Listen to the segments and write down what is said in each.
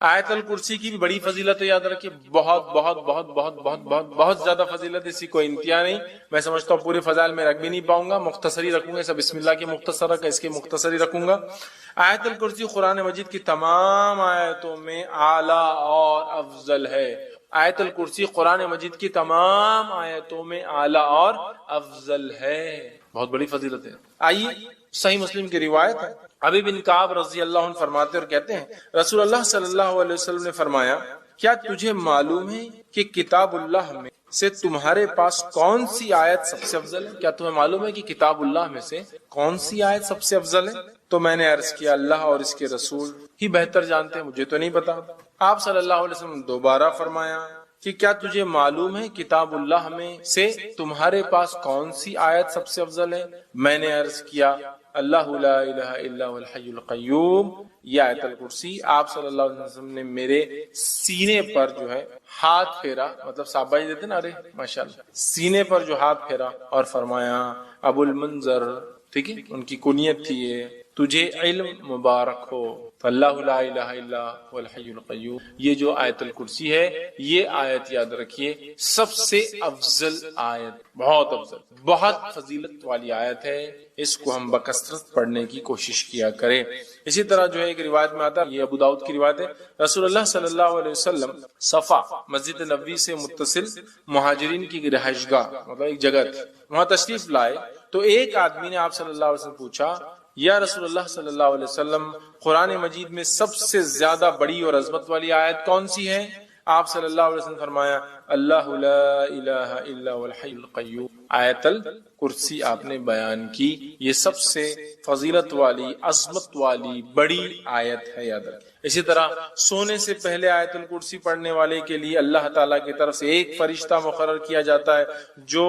آیت الکرسی کی بھی بڑی فضیلت ہے، یاد رکھیے، بہت بہت بہت بہت بہت بہت بہت زیادہ فضیلت، اسی کوئی انتہا نہیں۔ میں سمجھتا ہوں پورے فضائل میں رکھ بھی نہیں پاؤں گا، مختصری رکھوں گا، سب بسم اللہ کے مختصر رکھ، اس کے مختصری رکھوں گا۔ آیت الکرسی قرآن مجید کی تمام آیتوں میں اعلیٰ اور افضل ہے۔ آیت الکرسی قرآن مجید کی تمام آیتوں میں اعلیٰ اور افضل ہے، بہت بڑی فضیلت ہے۔ آئیے صحیح مسلم کی روایت ہے، ابی بن کعب رضی اللہ عنہ فرماتے اور کہتے ہیں رسول اللہ صلی اللہ علیہ وسلم نے فرمایا، کیا تجھے معلوم ہے کہ کتاب اللہ میں سے تمہارے پاس کون سی آیت سب سے افضل ہے؟ کیا تمہیں معلوم ہے کہ کتاب اللہ میں سے کون سی آیت سب سے افضل ہے؟ تو میں نے عرض کیا اللہ اور اس کے رسول ہی بہتر جانتے ہیں، مجھے تو نہیں پتا۔ آپ صلی اللہ علیہ وسلم نے دوبارہ فرمایا کہ کیا تجھے معلوم ہے کتاب اللہ میں سے تمہارے پاس کون سی آیت سب سے افضل ہے؟ میں نے عرض کیا اللہ لا الہ الا هو الحی القیوم، یہ آیت الکرسی۔ آپ صلی اللہ علیہ وسلم نے میرے سینے پر جو ہے ہاتھ پھیرا، مطلب صحابہ جی دیتے نا، ارے ماشاءاللہ، سینے پر جو ہاتھ پھیرا اور فرمایا ابو المنذر، ٹھیک ہے، ان کی کنیت تھی یہ، تجھے علم مبارک ہو، اللہ لا الہ الا هو الحی القیوم۔ یہ جو آیت الکرسی ہے، یہ آیت یاد رکھیے سب سے افضل آیت، بہت افضل، بہت فضیلت والی آیت ہے، اس کو ہم بکثرت پڑھنے کی کوشش کیا کریں۔ اسی طرح جو ہے ایک روایت میں آتا ہے، یہ ابو داؤد کی روایت ہے، رسول اللہ صلی اللہ علیہ وسلم صفا مسجد نبوی سے متصل مہاجرین کی رہائش گاہ، مطلب ایک جگہ تھی، وہاں تشریف لائے تو ایک آدمی نے آپ صلی اللہ علیہ وسلم پوچھا، یا رسول اللہ صلی اللہ علیہ وسلم قرآن مجید میں سب سے زیادہ بڑی اور عظمت والی آیت کون سی ہے؟ آپ صلی اللہ علیہ وسلم فرمایا اللہ لا الہ الا هو الحی القیوم، آیت الکرسی آپ نے بیان کی، یہ سب سے فضیلت والی، عظمت والی بڑی آیت ہے، یاد رکھیں۔ اسی طرح سونے سے پہلے آیت الکرسی پڑھنے والے کے لیے اللہ تعالیٰ کی طرف سے ایک فرشتہ مقرر کیا جاتا ہے جو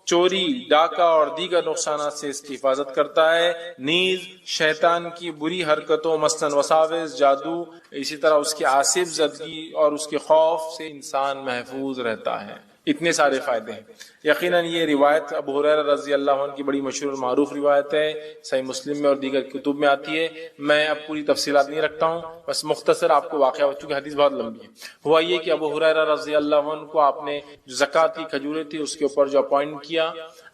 چوری، ڈاکہ اور دیگر نقصانات سے اس کی حفاظت کرتا ہے، نیز شیطان کی بری حرکتوں مثلاً وساوس، جادو، اسی طرح اس کی آصف زدگی اور اس کے خوف سے انسان محفوظ رہتا ہے۔ اتنے سارے فائدے ہیں۔ یقیناً یہ روایت ابو ہریرہ رضی اللہ عنہ کی بڑی مشہور معروف روایت ہے، صحیح مسلم میں اور دیگر کتب میں آتی ہے۔ میں اب پوری تفصیلات نہیں رکھتا ہوں، بس مختصر آپ کو واقعہ، چونکہ حدیث بہت لمبی ہے۔ ہوا یہ کہ ابو ہریرہ رضی اللہ عنہ کو آپ نے جو زکوٰۃ کی کھجوریں تھی اس کے اوپر جو اپوائنٹ کیا،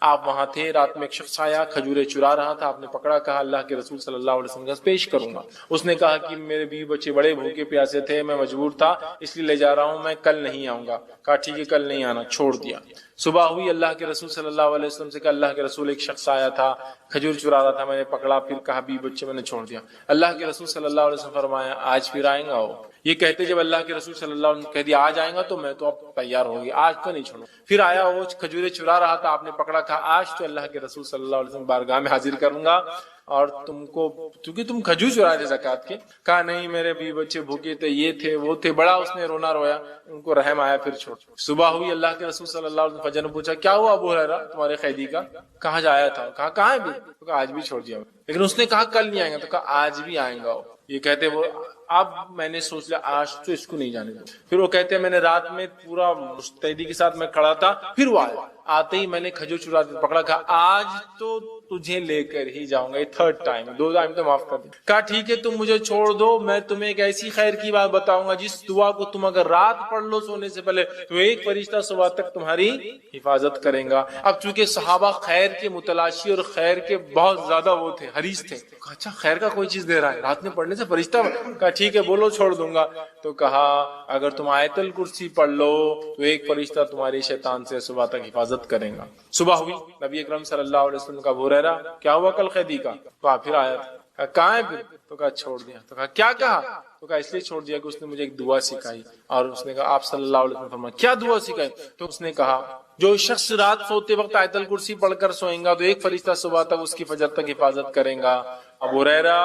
آپ وہاں تھے، رات میں ایک شخص آیا کھجوریں چرا رہا تھا، آپ نے پکڑا، کہا اللہ کے رسول صلی اللہ علیہ وسلم کے پاس پیش کروں گا۔ اس نے کہا کہ میرے بیوی بچے بڑے بھوکے پیاسے تھے، میں مجبور تھا اس لیے لے جا رہا ہوں، میں کل نہیں آؤں گا۔ کہا ٹھیک ہے کل نہیں آنا، چھوڑ دیا۔ صبح ہوئی، اللہ کے رسول صلی اللہ علیہ وسلم سے کہا اللہ کے رسول ایک شخص آیا تھا کھجور چرا رہا تھا، میں نے پکڑا، پھر کہا بیوی بچے میں نے چھوڑ دیا۔ اللہ کے رسول صلی اللہ علیہ وسلم فرمایا آج پھر آئیں گا وہ؟ یہ کہتے جب اللہ کے رسول صلی اللہ علیہ وسلم کہہ دیا آج آئیں گا تو میں تو اب تیار ہو گئی، آج تو نہیں چھوڑوں۔ پھر آیا وہ کھجوریں چرا رہا تھا، آپ نے پکڑا، کہا آج تو اللہ کے رسول صلی اللہ علیہ وسلم بارگاہ میں حاضر کروں گا اور تم کو، کیونکہ تم کھجور چرائے تھے زکوٰۃ کے۔ کہا نہیں میرے بیوی بچے بھوکے تھے، یہ تھے وہ تھے، بڑا اس نے رونا رویا، ان کو رحم آیا، پھر چھوڑ۔ صبح ہوئی، اللہ کے رسول صلی اللہ علیہ وسلم فجر نے پوچھا کیا ہوا ابو ہریرہ تمہارے قیدی کا؟ کہاں جایا تھا؟ کہا کہاں ہے بھی؟ کہا آج بھی چھوڑ دیا۔ لیکن اس نے کہا کل نہیں آئیں گا، تو کہا آج بھی آئیں گا۔ یہ کہتے وہ اب میں نے سوچ لیا آج تو اس کو نہیں جانے دوں۔ پھر وہ کہتے میں نے رات میں پورا مستعدی کے ساتھ میں کھڑا تھا، پھر وہ آیا، آتے ہی میں نے کھجور چرا پکڑا، کہا آج تو تجھے لے کر ہی جاؤں گا، یہ تھرڈ ٹائم، دو ٹائم تو معاف کر دیں۔ کہا ٹھیک ہے تم مجھے چھوڑ دو، میں تمہیں ایک ایسی خیر کی بات بتاؤں گا جس دعا کو تم اگر رات پڑھ لو سونے سے پہلے تو ایک فرشتہ صبح تک تمہاری حفاظت کرے گا۔ اب چونکہ صحابہ خیر کے متلاشی اور خیر کے بہت زیادہ وہ تھے، حریص تھے، کہا اچھا خیر کا کوئی چیز دے رہا ہے رات میں پڑھنے سے فرشتہ؟ کہا ٹھیک ہے بولو چھوڑ دوں گا۔ تو کہا اگر تم آیت الکرسی پڑھ لو تو ایک فرشتہ تمہاری شیطان سے صبح تک حفاظت کرے گا۔ صبح ہوئی، نبی اکرم صلی اللہ علیہ وسلم کا ابو ہریرہ کیا ہوا کل قیدی کا؟ تو پھر آیا تھا، کہاں ہے پھر؟ تو کہا چھوڑ دیا۔ تو کہا کیا کہا؟ تو کہا اس لیے چھوڑ دیا کہ اس نے مجھے ایک دعا سکھائی، اور اس نے کہا آپ صلی اللہ علیہ وسلم فرمایا کیا دعا سکھائی؟ تو اس نے کہا جو شخص رات سوتے وقت آیت الکرسی پڑھ کر سوئیں گا تو ایک فرشتہ صبح تک اس کی فجر تک حفاظت کرے گا۔ ابو ہریرہ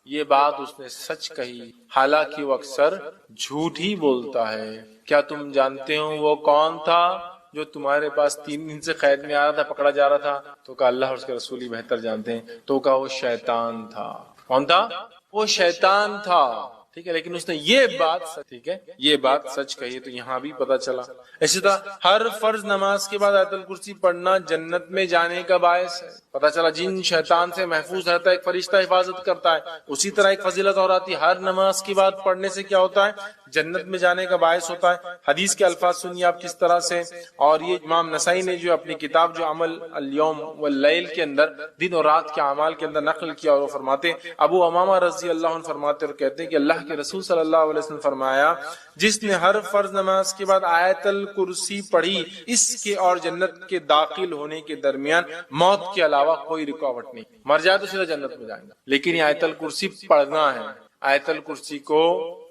یہ بات اس نے سچ کہی، حالانکہ وہ اکثر جھوٹ ہی بولتا ہے۔ کیا تم جانتے ہو وہ کون تھا جو تمہارے پاس 3 دن سے قید میں آ رہا تھا، پکڑا جا رہا تھا؟ تو کہا اللہ اور اس کے رسول ہی بہتر جانتے ہیں۔ تو کہا وہ شیطان تھا۔ کون تھا؟ وہ شیطان تھا۔ ٹھیک ہے، لیکن اس نے یہ بات ٹھیک ہے یہ بات سچ کہی، تو یہاں بھی پتا چلا۔ اسی طرح ہر فرض نماز کے بعد آیت الکرسی پڑھنا جنت میں جانے کا باعث ہے، پتا چلا جن شیطان سے محفوظ رہتا ہے، ایک فرشتہ حفاظت کرتا ہے۔ اسی طرح ایک فضیلت اور آتی ہے، ہر نماز کے بعد پڑھنے سے کیا ہوتا ہے؟ جنت میں جانے کا باعث ہوتا ہے۔ حدیث کے الفاظ سنیے آپ کس طرح سے، اور یہ امام نسائی نے جو اپنی کتاب جو عمل الیوم واللیل کے اندر دن اور رات کے اعمال کے اندر نقل کیا، اور وہ فرماتے ہیں، ابو امامہ رضی اللہ عنہ فرماتے اور کہتے ہیں کہ اللہ کے رسول صلی اللہ علیہ وسلم فرمایا، جس نے ہر فرض نماز کے بعد آیت الکرسی پڑھی، اس کے اور جنت کے داخل ہونے کے درمیان موت کے علاوہ کوئی رکاوٹ نہیں، مر جائے تو سیدھا جنت میں جائیں گا۔ لیکن یہ آیت الکرسی پڑھنا ہے، آیت الکرسی کو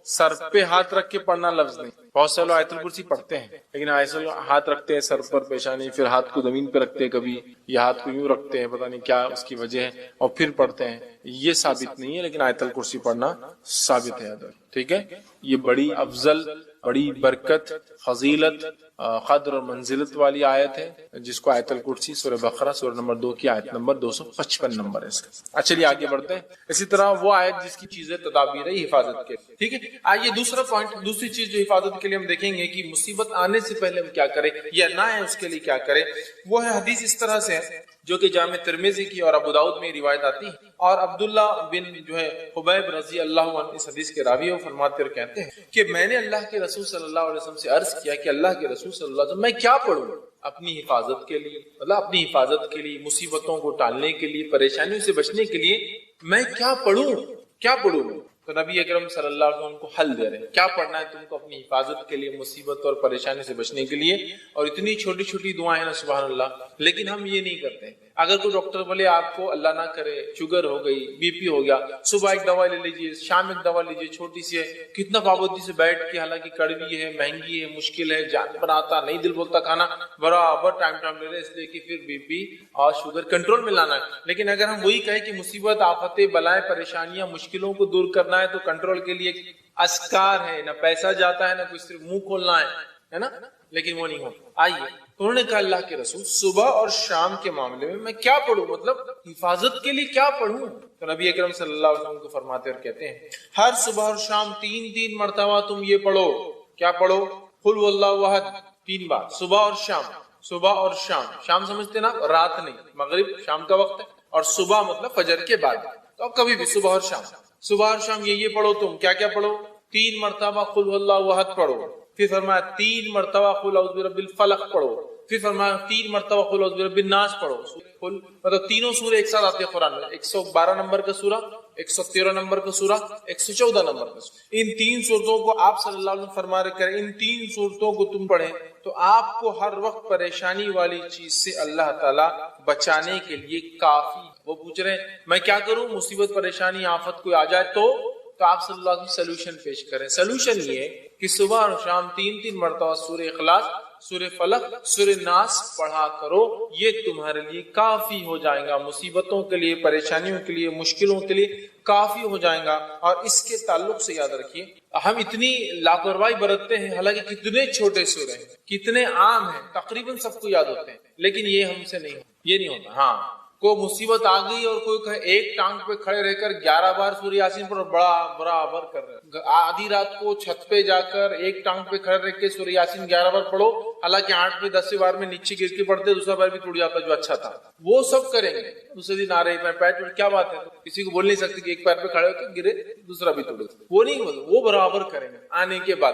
سر پہ ہاتھ رکھ کے پڑھنا لفظ نہیں۔ بہت سے لوگ آیت الکرسی پڑھتے ہیں لیکن ایسے ہاتھ رکھتے ہیں سر پر، پیشانی، پھر ہاتھ کو زمین پہ رکھتے ہیں، کبھی یہ ہاتھ کو یوں رکھتے ہیں، پتہ نہیں کیا اس کی وجہ ہے، اور پھر پڑھتے ہیں۔ یہ ثابت نہیں ہے، لیکن آیت الکرسی پڑھنا ثابت ہے۔ ٹھیک ہے، یہ بڑی افضل، بڑی برکت، فضیلت، قدر اور منزلت والی آیت ہے، جس کو آیت الکرسی سورہ بقرہ سورہ نمبر 2 کی آیت نمبر 255 نمبر ہے اس کا۔ چلیے آگے بڑھتے ہیں۔ اسی طرح وہ آیت جس کی چیزیں تدابیر حفاظت کے، ٹھیک ہے۔ آئیے دوسرا پوائنٹ، دوسری چیز جو حفاظت کے لیے ہم دیکھیں گے کہ مصیبت آنے سے پہلے ہم کیا کریں یا نہ ہے اس کے لیے کیا کریں، وہ ہے حدیث اس طرح سے جو کہ جامع ترمذی کی اور ابو داؤد میں روایت آتی ہے، اور عبداللہ بن جو ہے حبیب رضی اللہ عنہ اس حدیث کے راوی وہ فرماتے اور کہتے ہیں کہ میں نے اللہ کے رسول صلی اللہ علیہ وسلم سے عرض کیا کہ اللہ کے رسول صلی اللہ علیہ وسلم میں کیا پڑھوں اپنی حفاظت کے لیے، مطلب اپنی حفاظت کے لیے، مصیبتوں کو ٹالنے کے لیے، پریشانیوں سے بچنے کے لیے میں کیا پڑھوں؟ تو نبی اکرم صلی اللہ علیہ وسلم کو حل دے رہے ہیں، کیا پڑھنا ہے تم کو اپنی حفاظت کے لیے، مصیبت اور پریشانی سے بچنے کے لیے۔ اور اتنی چھوٹی چھوٹی دعائیں ہیں نا، سبحان اللہ، لیکن ہم یہ نہیں کرتے۔ اگر کوئی ڈاکٹر بولے آپ کو اللہ نہ کرے شوگر ہو گئی، بی پی ہو گیا، صبح ایک دوا لے لیجیے، شام ایک دوا لیجیے، چھوٹی سی ہے، کتنا پابندی سے بیٹھ کے، حالانکہ کڑوی ہے، مہنگی ہے، مشکل ہے، جان بناتا نہیں، دل بولتا کھانا، برابر ٹائم لے رہے، اس لیے کہ پھر بی پی اور شوگر کنٹرول میں لانا ہے۔ لیکن اگر ہم وہی کہیں کہ مصیبت، آفتیں، بلائیں، پریشانیاں، مشکلوں کو دور کرنا ہے، تو کنٹرول کے لیے اذکار ہے، نہ پیسہ جاتا ہے، نہ کوئی صرف منہ کھولنا ہے نا، لیکن وہ نہیں ہوتا۔ آئیے، انہوں نے کہا اللہ کے رسول صبح اور شام کے معاملے میں کیا پڑھوں، مطلب حفاظت کے لیے کیا پڑھوں؟ تو نبی اکرم صلی اللہ علیہ وسلم کو فرماتے اور کہتے ہیں ہر صبح اور شام 3 مرتبہ تم یہ پڑھو۔ کیا پڑھو؟ قل واللہ احد 3 بار، صبح اور شام۔ شام سمجھتے نا، رات نہیں، مغرب شام کا وقت ہے، اور صبح مطلب فجر کے بعد، تو کبھی بھی صبح اور شام یہ پڑھو۔ تم کیا پڑھو؟ 3 مرتبہ قل واللہ احد پڑھو، پھر فرمایا 3 مرتبہ قل اعوذ برب الفلق پڑھو، پھر فرمایا 3 مرتبہ قل اعوذ برب الناس پڑھو۔ مطلب تینوں سورے ایک ساتھ آتے ہیں قرآن میں، 112 نمبر کا سورہ، 113 نمبر کا سورہ، 114 نمبر کا سورہ۔ ان 3 صورتوں کو آپ صلی اللہ علیہ وسلم فرما رہے کریں، ان 3 صورتوں کو تم پڑھیں تو آپ کو ہر وقت پریشانی والی چیز سے اللہ تعالیٰ بچانے کے لیے کافی۔ وہ پوچھ رہے ہیں میں کیا کروں، مصیبت، پریشانی، آفت کوئی آ جائے تو آپ صلی اللہ علیہ وسلم سلوشن پیش کریں۔ سلوشن یہ ہے کہ صبح اور شام 3 مرتبہ سورہ اخلاص، سورہ فلق، سورہ ناس پڑھا کرو، یہ تمہارے لیے کافی ہو جائے گا، مصیبتوں کے لیے، پریشانیوں کے لیے، مشکلوں کے لیے کافی ہو جائے گا۔ اور اس کے تعلق سے یاد رکھیے، ہم اتنی لاپرواہی برتتے ہیں، حالانکہ کتنے چھوٹے سورے ہیں، کتنے عام ہیں، تقریباً سب کو یاد ہوتے ہیں، لیکن یہ ہم سے نہیں ہوتا۔ ہاں، کوئی مصیبت آ گئی اور کوئی کہے ایک ٹانگ پہ کھڑے رہ کر 11 بار سورہ یاسین پر برابر کر رہے، آدھی رات کو چھت پہ جا کر ایک ٹانگ پہ کھڑے رہ کے سورہ یاسین 11 بار پڑھو، حالانکہ 8 10 بار میں نیچے گر کے پڑھتے، دوسرا بار بھی ٹوٹ جاتا جو اچھا تھا، وہ سب کریں گے۔ دوسرے دن آ رہے پیر ٹوٹ، کیا بات ہے، کسی کو بول نہیں سکتے کہ ایک پیر پہ کھڑے ہو کے گرے دوسرا بھی ٹوٹے، وہ نہیں ہوتا، وہ برابر کریں گے۔ آنے کے بعد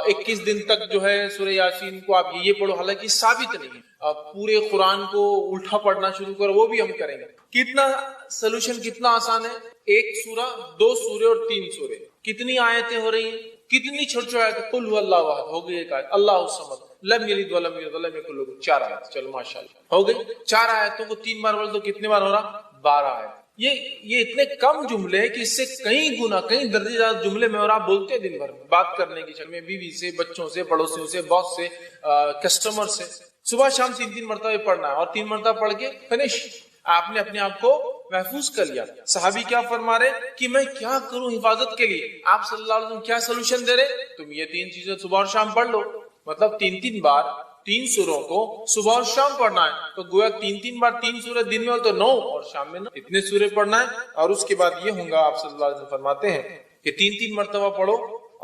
21 دن تک جو ہے سورہ یاسین کو آپ یہ پڑھو، حالانکہ ثابت نہیں ہے۔ پورے قرآن کو الٹا پڑھنا شروع کرو، وہ بھی ہم کریں گے۔ کتنا سلوشن، کتنا آسان ہے، 1 سورہ، 2 سورے اور 3 سورے، کتنی آیتیں ہو رہی ہیں، کتنی چھوٹی آیتیں، قل هو اللہ احد ہو گئی ایک آیت، اللہ الصمد لم یلد ولم یولد ولم یکن له 4 آیت، چلو ماشاءاللہ ہو گئی۔ 4 آیتوں کو 3 بار بول تو کتنے بار ہو رہا، 12 آیت۔ یہ اتنے کم جملے ہیں کہ اس سے کئی گنا، کئی درجے زیادہ جملے میں اور آپ بولتے ہیں دن بھر میں، بات کرنے کی شکل میں، بیوی سے، بچوں سے، پڑوسیوں سے، باس سے، کسٹمر سے۔ صبح شام 3 مرتبہ پڑھنا ہے، اور 3 مرتبہ پڑھ کے فنش، آپ نے اپنے آپ کو محفوظ کر لیا۔ صحابی کیا فرما رہے کہ میں کیا کروں حفاظت کے لیے، آپ صلی اللہ علیہ وسلم کیا سلوشن دے رہے، تم یہ 3 چیزیں صبح اور شام پڑھ لو، مطلب 3 بار 3 سوروں کو صبح اور شام پڑھنا ہے، تو گویا 3 بار 3 سورے دن میں ہو تو 9 اور شام میں 9، اتنے سورے پڑھنا ہے۔ اور اس کے بعد یہ ہوں گا، آپ صلی اللہ علیہ وسلم فرماتے ہیں کہ 3 مرتبہ پڑھو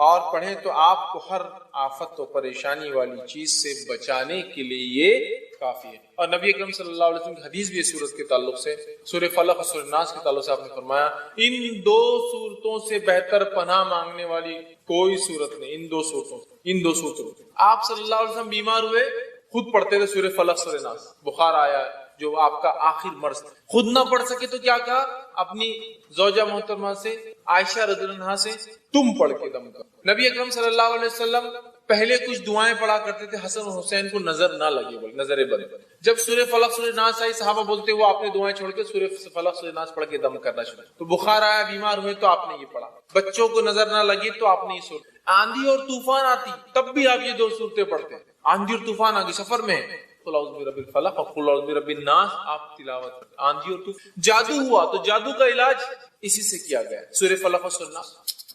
اور پڑھیں تو آپ کو ہر آفت و پریشانی والی چیز سے بچانے کے لیے یہ کافی ہے. اور نبی اکرم صلی اللہ علیہ وسلم کی حدیث بھی اس سورت کے تعلق سے سورہ فلق اور سورہ ناس کے تعلق سے آپ نے فرمایا ان 2 سورتوں سے بہتر پناہ مانگنے والی کوئی سورت نہیں. ان دو سورتوں آپ صلی اللہ علیہ وسلم بیمار ہوئے خود پڑھتے تھے سورہ فلق سورہ ناس. بخار آیا جو آپ کا آخر مرض خود نہ پڑھ سکے تو کیا کہا اپنی زوجہ محترمہ سے عائشہ رضی اللہ عنہا سے تم پڑھ کے دم کر. نبی اکرم صلی اللہ علیہ وسلم پہلے کچھ دعائیں پڑھا کرتے تھے حسن اور حسین کو نظر نہ لگے بولے نظر بد. جب سورہ فلق سورہ ناس آئی صحابہ بولتے وہ آپ نے دعائیں چھوڑ کے سورہ فلق سورہ ناس پڑھ کے دم کرنا شروع. تو بخار آیا بیمار ہوئے تو آپ نے یہ پڑھا. بچوں کو نظر نہ لگے تو آپ نے یہ سورت. آندھی اور طوفان آتی تب بھی آپ یہ 2 سورتیں پڑھتے. آندھی اور طوفان آگے سفر میں قل اعوذ برب الفلق اور قل اعوذ برب الناس آپ تلاوت کرتے. آندھی اور طوفان جادو ہوا تو جادو کا علاج اسی سے کیا گیا سورہ فلق اور سورہ ناس.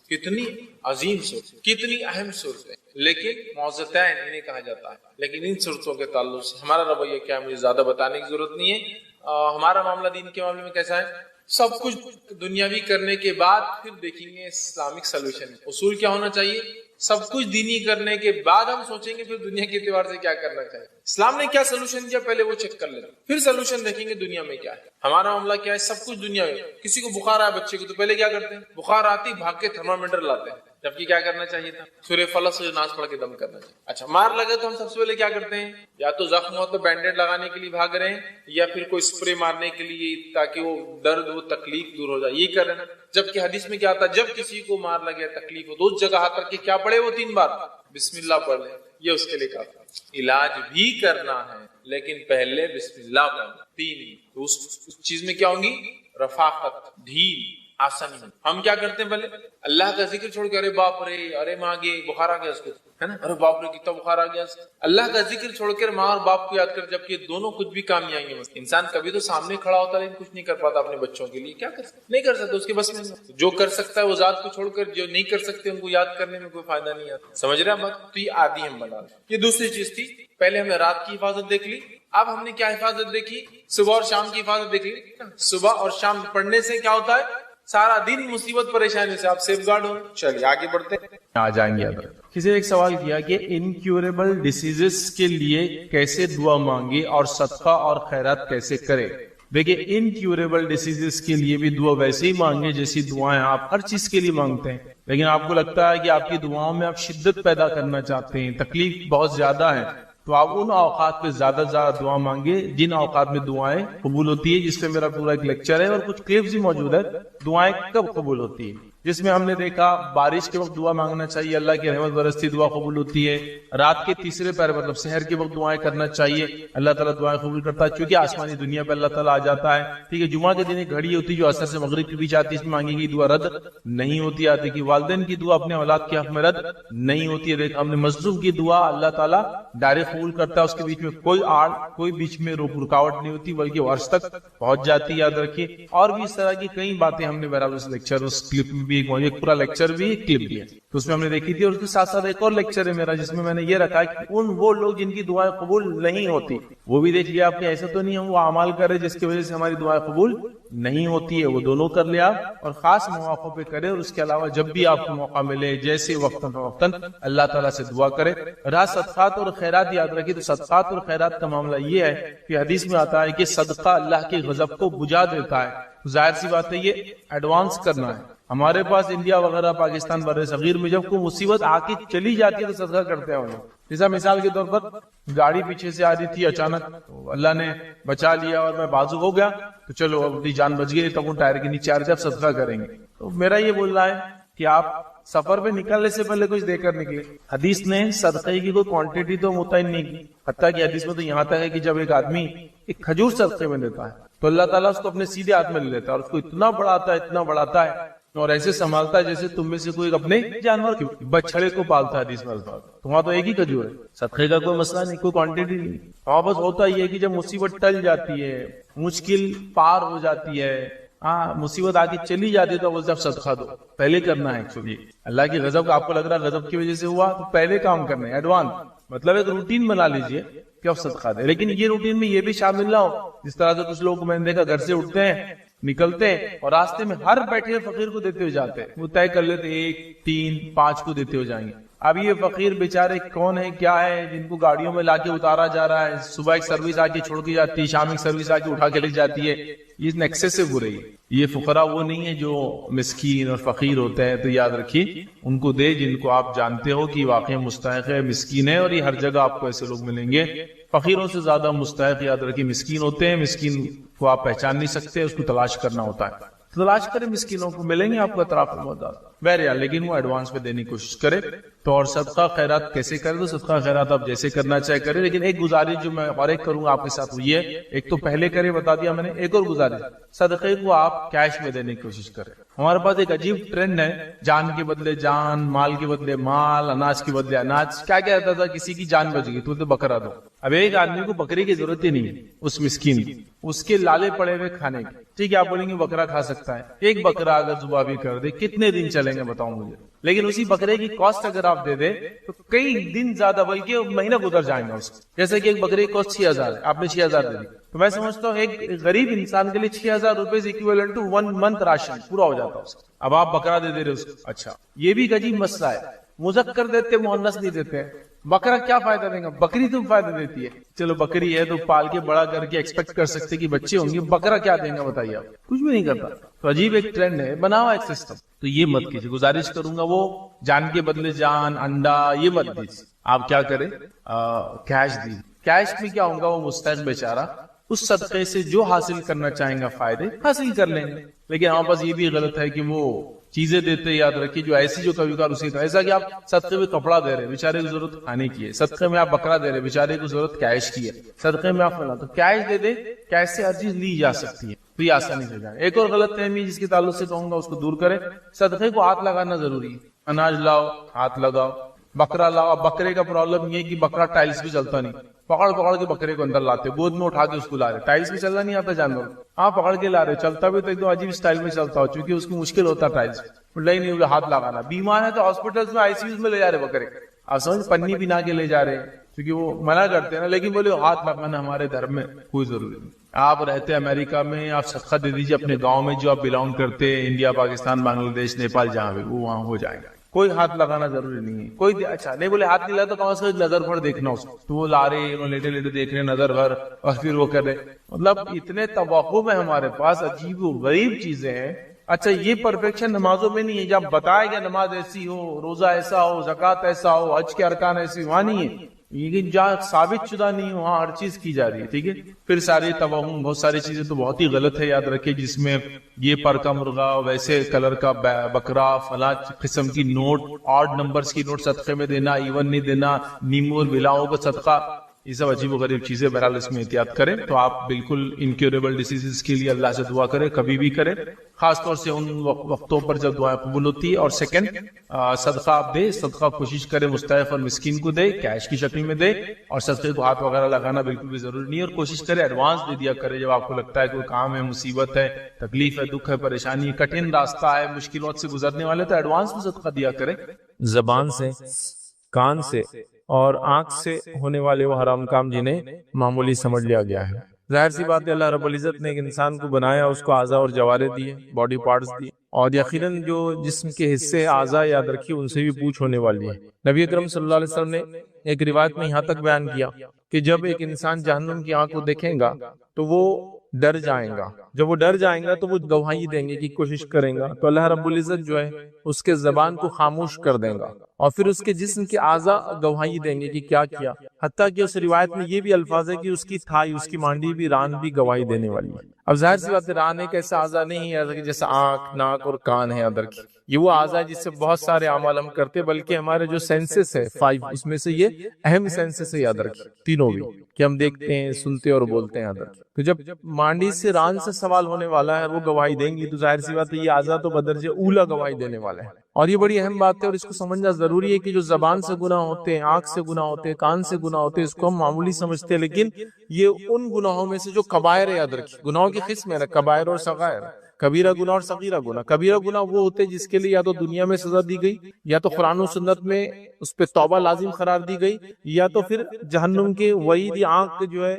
کتنی عظیم صورت کتنی اہم صورت ہے لیکن معوذتین انہیں کہا جاتا ہے. لیکن ان صورتوں کے تعلق سے ہمارا رویہ کیا مجھے زیادہ بتانے کی ضرورت نہیں ہے. ہمارا معاملہ دین کے معاملے میں کیسا ہے سب کچھ دنیاوی کرنے کے بعد پھر دیکھیں گے اسلامک سلوشن. اصول کیا ہونا چاہیے سب کچھ دینی کرنے کے بعد ہم سوچیں گے پھر دنیا کے اعتبار سے کیا کرنا چاہیے. اسلام نے کیا سلوشن دیا پہلے وہ چیک کر لیتے پھر سلوشن دیکھیں گے دنیا میں کیا ہے. ہمارا معاملہ کیا ہے سب کچھ دنیا میں. کسی کو بخار آیا بچے کو تو پہلے کیا کرتے ہیں بخار آتی بھاگ کے تھرمامیٹر لاتے ہیں جبکہ کیا کرنا چاہیے تھا سورہ فلق سورہ ناس پڑھ کے دم کرنا چاہیے. اچھا مار لگے تو ہم سب سے پہلے کیا کرتے ہیں یا تو زخم ہو تو بینڈیڈ لگانے کے لیے بھاگ رہے ہیں یا پھر کوئی اسپرے مارنے کے لیے تاکہ وہ درد وہ تکلیف دور ہو جائے یہ کر رہے ہیں. جبکہ حدیث میں کیا آتا ہے جب کسی کو مار لگے تکلیف ہو تو اس جگہ ہاتھ کر کے کیا پڑھے وہ 3 بار بسم اللہ پڑھ لیں. یہ اس کے لیے کافی. علاج بھی کرنا ہے لیکن پہلے بسم اللہ پڑھنا 3 تو اس چیز میں کیا ہوں گی رفاقت ڈھیل آسانی. ہم کیا کرتے ہیں پہلے اللہ کا ذکر چھوڑ کے ارے باپ رے ارے ماں گے بخار آ گیا اس کو ہے نا ارے باپ رے کتنا بخار آ گیا. اللہ کا ذکر چھوڑ کر ماں اور باپ کو یاد کر جبکہ دونوں کچھ بھی کام آئیں گے. انسان کبھی تو سامنے کھڑا ہوتا ہے لیکن کچھ نہیں کر پاتا اپنے بچوں کے لیے. کیا کر سکتا نہیں کر سکتا اس کے بس میں جو کر سکتا ہے وہ ذات کو چھوڑ کر جو نہیں کر سکتے ان کو یاد کرنے میں کوئی فائدہ نہیں آتا. سمجھ رہے ہیں بات تو یہ عادی ہم بنا رہے. یہ دوسری چیز تھی. پہلے ہم نے رات کی حفاظت دیکھ لی. اب ہم نے کیا حفاظت دیکھی صبح اور شام کی حفاظت دیکھ لی. صبح اور شام پڑھنے سے کیا ہوتا ہے سارا دن مصیبت پریشانی سے آپ سیف گارڈ ہو. چلیے آگے بڑھتے آ جائیں گے. کسی نے ایک سوال کیا کہ انکیوریبل ڈیزیزز کے لیے کیسے دعا مانگے اور صدقہ اور خیرات کیسے کرے. دیکھیں انکیوریبل ڈیزیزز کے لیے بھی دعا ویسے ہی مانگے جیسی دعائیں آپ ہر چیز کے لیے مانگتے ہیں. لیکن آپ کو لگتا ہے کہ آپ کی دعاؤں میں آپ شدت پیدا کرنا چاہتے ہیں تکلیف بہت زیادہ ہے تو آپ ان اوقات پہ زیادہ سے زیادہ دعا مانگے جن اوقات میں دعائیں قبول ہوتی ہے. جس پہ میرا پورا ایک لیکچر ہے اور کچھ کلپس بھی موجود ہے دعائیں کب قبول ہوتی ہے. جس میں ہم نے دیکھا بارش کے وقت دعا مانگنا چاہیے اللہ کی رحمت برستی دعا قبول ہوتی ہے. رات کے تیسرے پہر مطلب سحر کے وقت دعائیں کرنا چاہیے اللہ تعالیٰ دعائیں قبول کرتا ہے چونکہ آسمانی دنیا پہ اللہ تعالیٰ آ جاتا ہے. ٹھیک ہے. جمعہ کے دن ایک گھڑی ہوتی ہے جو اثر سے مغرب کے بیچ آتی ہے اس میں مانگی گئی دعا رد نہیں ہوتی. آتی کہ والدین کی دعا اپنے اولاد کے حق میں رد نہیں ہوتی ہے. دیکھ ہم نے مظلوم کی دعا اللہ تعالیٰ ڈائریکٹ قبول کرتا ہے اس کے بیچ میں کوئی آڑ کوئی بیچ میں رکاوٹ نہیں ہوتی بلکہ وہ عرش تک پہنچ جاتی ہے. یاد رکھیے. اور بھی اس طرح کی کئی باتیں ہم نے برابر اس لیکچر اس کلپ میں بھی ایک پورا لیکچر بھی ایک کلپ بھی ہے تو اس میں ہم نے دیکھی تھی. اور اس کے ساتھ ساتھ ایک اور لیکچر ہے میرا جس میں نے یہ رکھا کہ وہ لوگ جن کی دعائیں قبول نہیں ہوتی وہ بھی دیکھ لیا آپ نے. ایسا تو نہیں ہم وہ اعمال کرے جس کی وجہ سے ہماری دعائیں قبول نہیں ہوتی ہے وہ دونوں کر لیا اور خاص مواقع پہ کرے. اور اس کے علاوہ جب بھی آپ کو موقع ملے جیسے وقتاً فوقتاً اللہ تعالیٰ سے دعا کرے. رہا صدقات اور خیرات یاد رکھیے تو صدقات اور خیرات کا معاملہ یہ ہے کہ حدیث میں آتا ہے کہ صدقہ اللہ کے غضب کو بجھا دیتا ہے. ظاہر سی بات ہے یہ ایڈوانس کرنا ہے. ہمارے پاس انڈیا وغیرہ پاکستان بر صغیر میں جب کوئی مصیبت آ کے چلی جاتی ہے تو صدقہ کرتے ہیں. جیسا مثال کے طور پر گاڑی پیچھے سے آ رہی تھی اچانک اللہ نے بچا لیا اور میں بازو ہو گیا تو چلو اپنی جان بچ گئی تو ٹائر کے نیچے آ رہے تھے اب صدقہ کریں گے. تو میرا یہ بول رہا ہے کہ آپ سفر پہ نکلنے سے پہلے کچھ دے کر نکلے. حدیث نے صدقے کی کوئی کوانٹٹی تو متعین نہیں کی. حتیٰ کہ حدیث میں تو یہاں تک ہے کہ جب ایک آدمی ایک کھجور صدقے میں دیتا ہے تو اللہ تعالیٰ اس کو اپنے سیدھے ہاتھ میں لے لیتا ہے اور اس کو اتنا بڑھاتا ہے اور ایسے سنبھالتا ہے جیسے تم میں سے کوئی اپنے جانور بچڑے کو پالتا ہے. حدیث میں وہاں تو ایک ہی کھجور ہے. صدقے کا کوئی مسئلہ نہیں کوئی کوانٹٹی نہیں. وہاں بس ہوتا ہی ہے کہ جب مصیبت ٹل جاتی ہے مشکل پار ہو جاتی ہے مصیبت آگے چلی جاتی ہے تو وہ جب صدقہ دو پہلے کرنا ہے. ایکچولی اللہ کی غضب آپ کو لگ رہا ہے غضب کی وجہ سے ہوا تو پہلے کام کرنا ہے ایڈوانس. مطلب ایک روٹین بنا لیجئے کہ آپ صدقہ دیں. لیکن یہ روٹین میں یہ بھی شامل نہ ہو جس طرح سے کچھ لوگ میں نے دیکھا گھر سے اٹھتے ہیں نکلتے ہیں اور راستے میں ہر بیٹھے ہوئے فقیر کو دیتے ہوئے جاتے ہیں. وہ طے کر لیتے 1 3 5 کو دیتے ہوئے جائیں گے. اب یہ فقیر بیچارے کون ہے کیا ہے جن کو گاڑیوں میں لا کے اتارا جا رہا ہے, صبح ایک سروس آ کے چھوڑ کے جاتی ہے, شام ایک سروس آ کے اٹھا کے لے جاتی ہے, یہ ایکسیسو ہو رہی ہے. یہ فقراء وہ نہیں ہے جو مسکین اور فقیر ہوتے ہیں, تو یاد رکھیے ان کو دے جن کو آپ جانتے ہو کہ واقعی مستحق ہے, مسکین ہے, اور یہ ہر جگہ آپ کو ایسے لوگ ملیں گے. فقیروں سے زیادہ مستحق یاد رکھیے مسکین ہوتے ہیں. مسکین کو آپ پہچان نہیں سکتے, اس کو تلاش کرنا ہوتا ہے. تلاش کرے, مسکینوں کو ملیں گے آپ کو اطراف میں موجود بہرحال, لیکن وہ ایڈوانس میں دینے کی کوشش کرے. تو اور صدقہ خیرات کیسے کرے؟ تو صدقہ خیرات آپ جیسے کرنا چاہے کرے, لیکن ایک گزارش جو میں اور ایک کروں گا آپ کے ساتھ وہ یہ ہے, ایک تو پہلے کرے بتا دیا میں نے, ایک اور گزارش, صدقے کو آپ کیش میں دینے کی کوشش کریں. ہمارے پاس ایک عجیب ٹرینڈ ہے, جان کے بدلے جان, مال کے بدلے مال, اناج کے بدلے اناج. کیا کہتا تھا, کسی کی جان بچ گئی تو بکرا دو. اب ایک آدمی کو بکری کی ضرورت ہی نہیں, اس مسکین کی, اس کے لالے پڑے ہوئے کھانے کے, ٹھیک ہے آپ بولیں گے بکرا کھا سکتا ہے. ایک بکرا اگر ذبح بھی کر دے کتنے دن چلیں گے بتاؤں مجھے, لیکن اسی بکرے کی کاسٹ اگر آپ دے دے تو کئی دن زیادہ, بلکہ مہینہ گزر جائیں گے اس کو. جیسے کہ ایک بکرے کی کاسٹ 6000 ہے, آپ نے 6000 دے دی, تو میں سمجھتا ہوں ایک غریب انسان کے لیے 6000 روپے اکویولنٹ ٹو 1 منتھ راشن پورا ہو جاتا ہے. اب آپ بکرا دے رہے اس کو, اچھا یہ بھی ایک عجیب مسئلہ ہے, مذکر دیتے مؤنث نہیں دیتے. بکرا کیا فائدہ دے گا, بکری تو فائدہ دیتی ہے. چلو بکری ہے تو پال کے بڑا کر کے ایکسپیکٹ کر سکتے کہ بچے ہوں گے, بکرا کیا دیں گا بتائیے آپ, کچھ بھی نہیں کرتا. تو عجیب ایک ٹرینڈ ہے, بنا ہوا ایک سسٹم. تو یہ مت کیجیے, گزارش کروں گا وہ جان کے بدلے جان, انڈا, یہ مت دیجیے. آپ کیا کریں, کیش دیجیے. کیش میں کیا ہوگا, وہ مستحق بیچارہ اس صدقے سے جو حاصل کرنا چاہیں گا فائدے حاصل کر لیں گے. لیکن ہمارے پاس یہ بھی غلط ہے کہ وہ چیزیں دیتے, یاد رکھیے جو ایسی جو کبھی کبھار اسی, ایسا کہ آپ صدقے میں کپڑا دے رہے بیچارے کو ضرورت کھانے کی ہے, صدقے میں آپ بکرا دے رہے بیچارے کو ضرورت کیش کی ہے, صدقے میں آپ تو کیش دے دے, کیش سے ہر چیز لی جا سکتی ہے, تو یہ آسانی سے جائے. ایک اور غلط فہمی جس کے تعلق سے کہوں گا اس کو دور کرے, صدقے کو ہاتھ لگانا ضروری ہے. اناج لاؤ ہاتھ لگاؤ, بکرا لاؤ. اب بکرے کا پرابلم یہ کہ بکرا ٹائلس بھی چلتا نہیں, پکڑ پکڑ کے بکرے کو اندر لاتے, گود میں اٹھا کے اس کو لا رہے. ٹائلس بھی چلنا نہیں آتا جانور, ہاں پکڑ کے لا رہے, چلتا بھی تو ایک دم عجیب اسٹائل میں چلتا ہو, چونکہ اس کو مشکل ہوتا ٹائلس نہیں ہاتھ لگانا. بیمار ہے تو ہاسپٹل میں ICUs میں لے جا رہے بکرے, آپ سمجھ, پنی بنا کے لے جا رہے, کیونکہ وہ منع کرتے ہیں نا, لیکن بولے ہاتھ لگانا ہمارے دھرم میں کوئی ضروری نہیں. آپ رہتے امریکہ میں, آپ صدقہ دے دیجیے اپنے گاؤں میں جو آپ بلانگ کرتے ہیں, انڈیا, پاکستان, بنگلہ دیش, نیپال, جہاں بھی وہ وہاں ہو جائے گا. کوئی ہاتھ لگانا ضروری نہیں ہے. کوئی اچھا نہیں بولے ہاتھ نہیں لاتا تو کم از کم نظر بھر دیکھنا اس کو, تو وہ لا رہے لیٹے لیٹے دیکھ رہے نظر بھر, اور پھر وہ کر رہے. مطلب اتنے توقع ہے ہمارے پاس, عجیب و غریب چیزیں ہیں. اچھا یہ پرفیکشن نمازوں میں نہیں ہے, جب بتایا گیا نماز ایسی ہو, روزہ ایسا ہو, زکوٰۃ ایسا ہو, حج کے ارکان ایسی, وہاں نہیں ہے. لیکن جہاں ثابت شدہ نہیں ہو وہاں ہر چیز کی جا رہی ہے, ٹھیک ہے. پھر ساری توہم, بہت ساری چیزیں تو بہت ہی غلط ہے, یاد رکھے, جس میں یہ پر کا مرغا, ویسے کلر کا بکرا, فلاں قسم کی نوٹ, آڈ نمبرز کی نوٹ صدقے میں دینا, ایون نہیں دینا, نیمو اور بلاؤں کا صدقہ, یہ سب عجیب و غریب چیزیں. بہرحال اس میں احتیاط کریں. تو آپ بالکل انکیوریبل ڈیزیز کے لیے اللہ سے دعا کریں, کبھی بھی کریں, خاص طور سے ان وقتوں پر جب دعائیں قبول ہوتی ہے. اور سیکنڈ, صدقہ آپ دے, صدقہ کوشش کریں مستحق اور مسکین کو دے, کیش کی شکل میں دے, اور صدقے کو ہاتھ وغیرہ لگانا بالکل بھی ضروری نہیں. اور کوشش کریں ایڈوانس دے دیا کرے, جب آپ کو لگتا ہے کوئی کام ہے, مصیبت ہے, تکلیف ہے, دکھ ہے, پریشانی, کٹھن راستہ ہے, مشکلات سے گزرنے والے, تو ایڈوانس میں صدقہ دیا کرے. زبان سے, کان سے اور آنکھ سے ہونے والے وہ حرام کام جنہیں معمولی سمجھ لیا گیا ہے. ظاہر سی بات ہے, اللہ رب العزت نے ایک انسان کو بنایا, اس کو اعضاء اور جوارے دیے, باڈی پارٹس دیے, اور یقیناً جو جسم کے حصے اعضاء یاد رکھیے ان سے بھی پوچھ ہونے والی ہے. نبی اکرم صلی اللہ علیہ وسلم نے ایک روایت میں یہاں تک بیان کیا کہ جب ایک انسان جہنم کی آنکھ کو دیکھیں گا تو وہ ڈر جائیں گا. جب وہ ڈر جائیں گا تو وہ گواہی دیں گے کی کوشش کریں گا, تو اللہ رب العزت جو ہے اس کے زبان کو خاموش کر دیں گا, اور پھر اس کے جسم کے اعضاء گواہی دیں گے کہ کیا کیا. حتیٰ کہ اس روایت میں یہ بھی الفاظ ہے کہ اس کی تھائی, اس کی مانڈی بھی, ران بھی گواہی دینے والی ہے. اب ظاہر سی بات ہے, ران ایک ایسا اعضاء نہیں ہے جیسے آنکھ, ناک اور کان ہے ادھر کی. یہ وہ اعضاء جس سے بہت سارے اعمال ہم کرتے, بلکہ ہمارے جو سینسز ہے 5, اس میں سے یہ اہم سینسز ہے, یاد رکھیں تینوں بھی, کہ ہم دیکھتے ہیں, سنتے اور بولتے ہیں ادھر. تو جب مانڈی سے, ران سے سوال ہونے والا ہے, وہ گواہی دیں گی, تو ظاہر سی بات ہے یہ اعضاء تو بدرجہ اولا گواہی دینے والے ہیں. اور یہ بڑی اہم بات ہے, اور اس کو سمجھنا ضروری ہے کہ جو زبان سے گناہ ہوتے ہیں, آنکھ سے گناہ ہوتے ہیں, کان سے گناہ ہوتے ہیں, اس کو ہم معمولی سمجھتے ہیں, لیکن یہ ان گناہوں میں سے جو کبائر ہے, یاد رکھیں گناہوں کی قسم ہے نا, کبائر اور صغائر. کبیرہ گناہ اور صغیرہ گناہ. کبیرہ گناہ وہ ہوتے ہیں جس کے لیے یا تو دنیا میں سزا دی گئی, یا تو قرآن و سنت میں اس پہ توبہ لازم قرار دی گئی, یا تو پھر جہنم کے وعید آنکھ جو ہے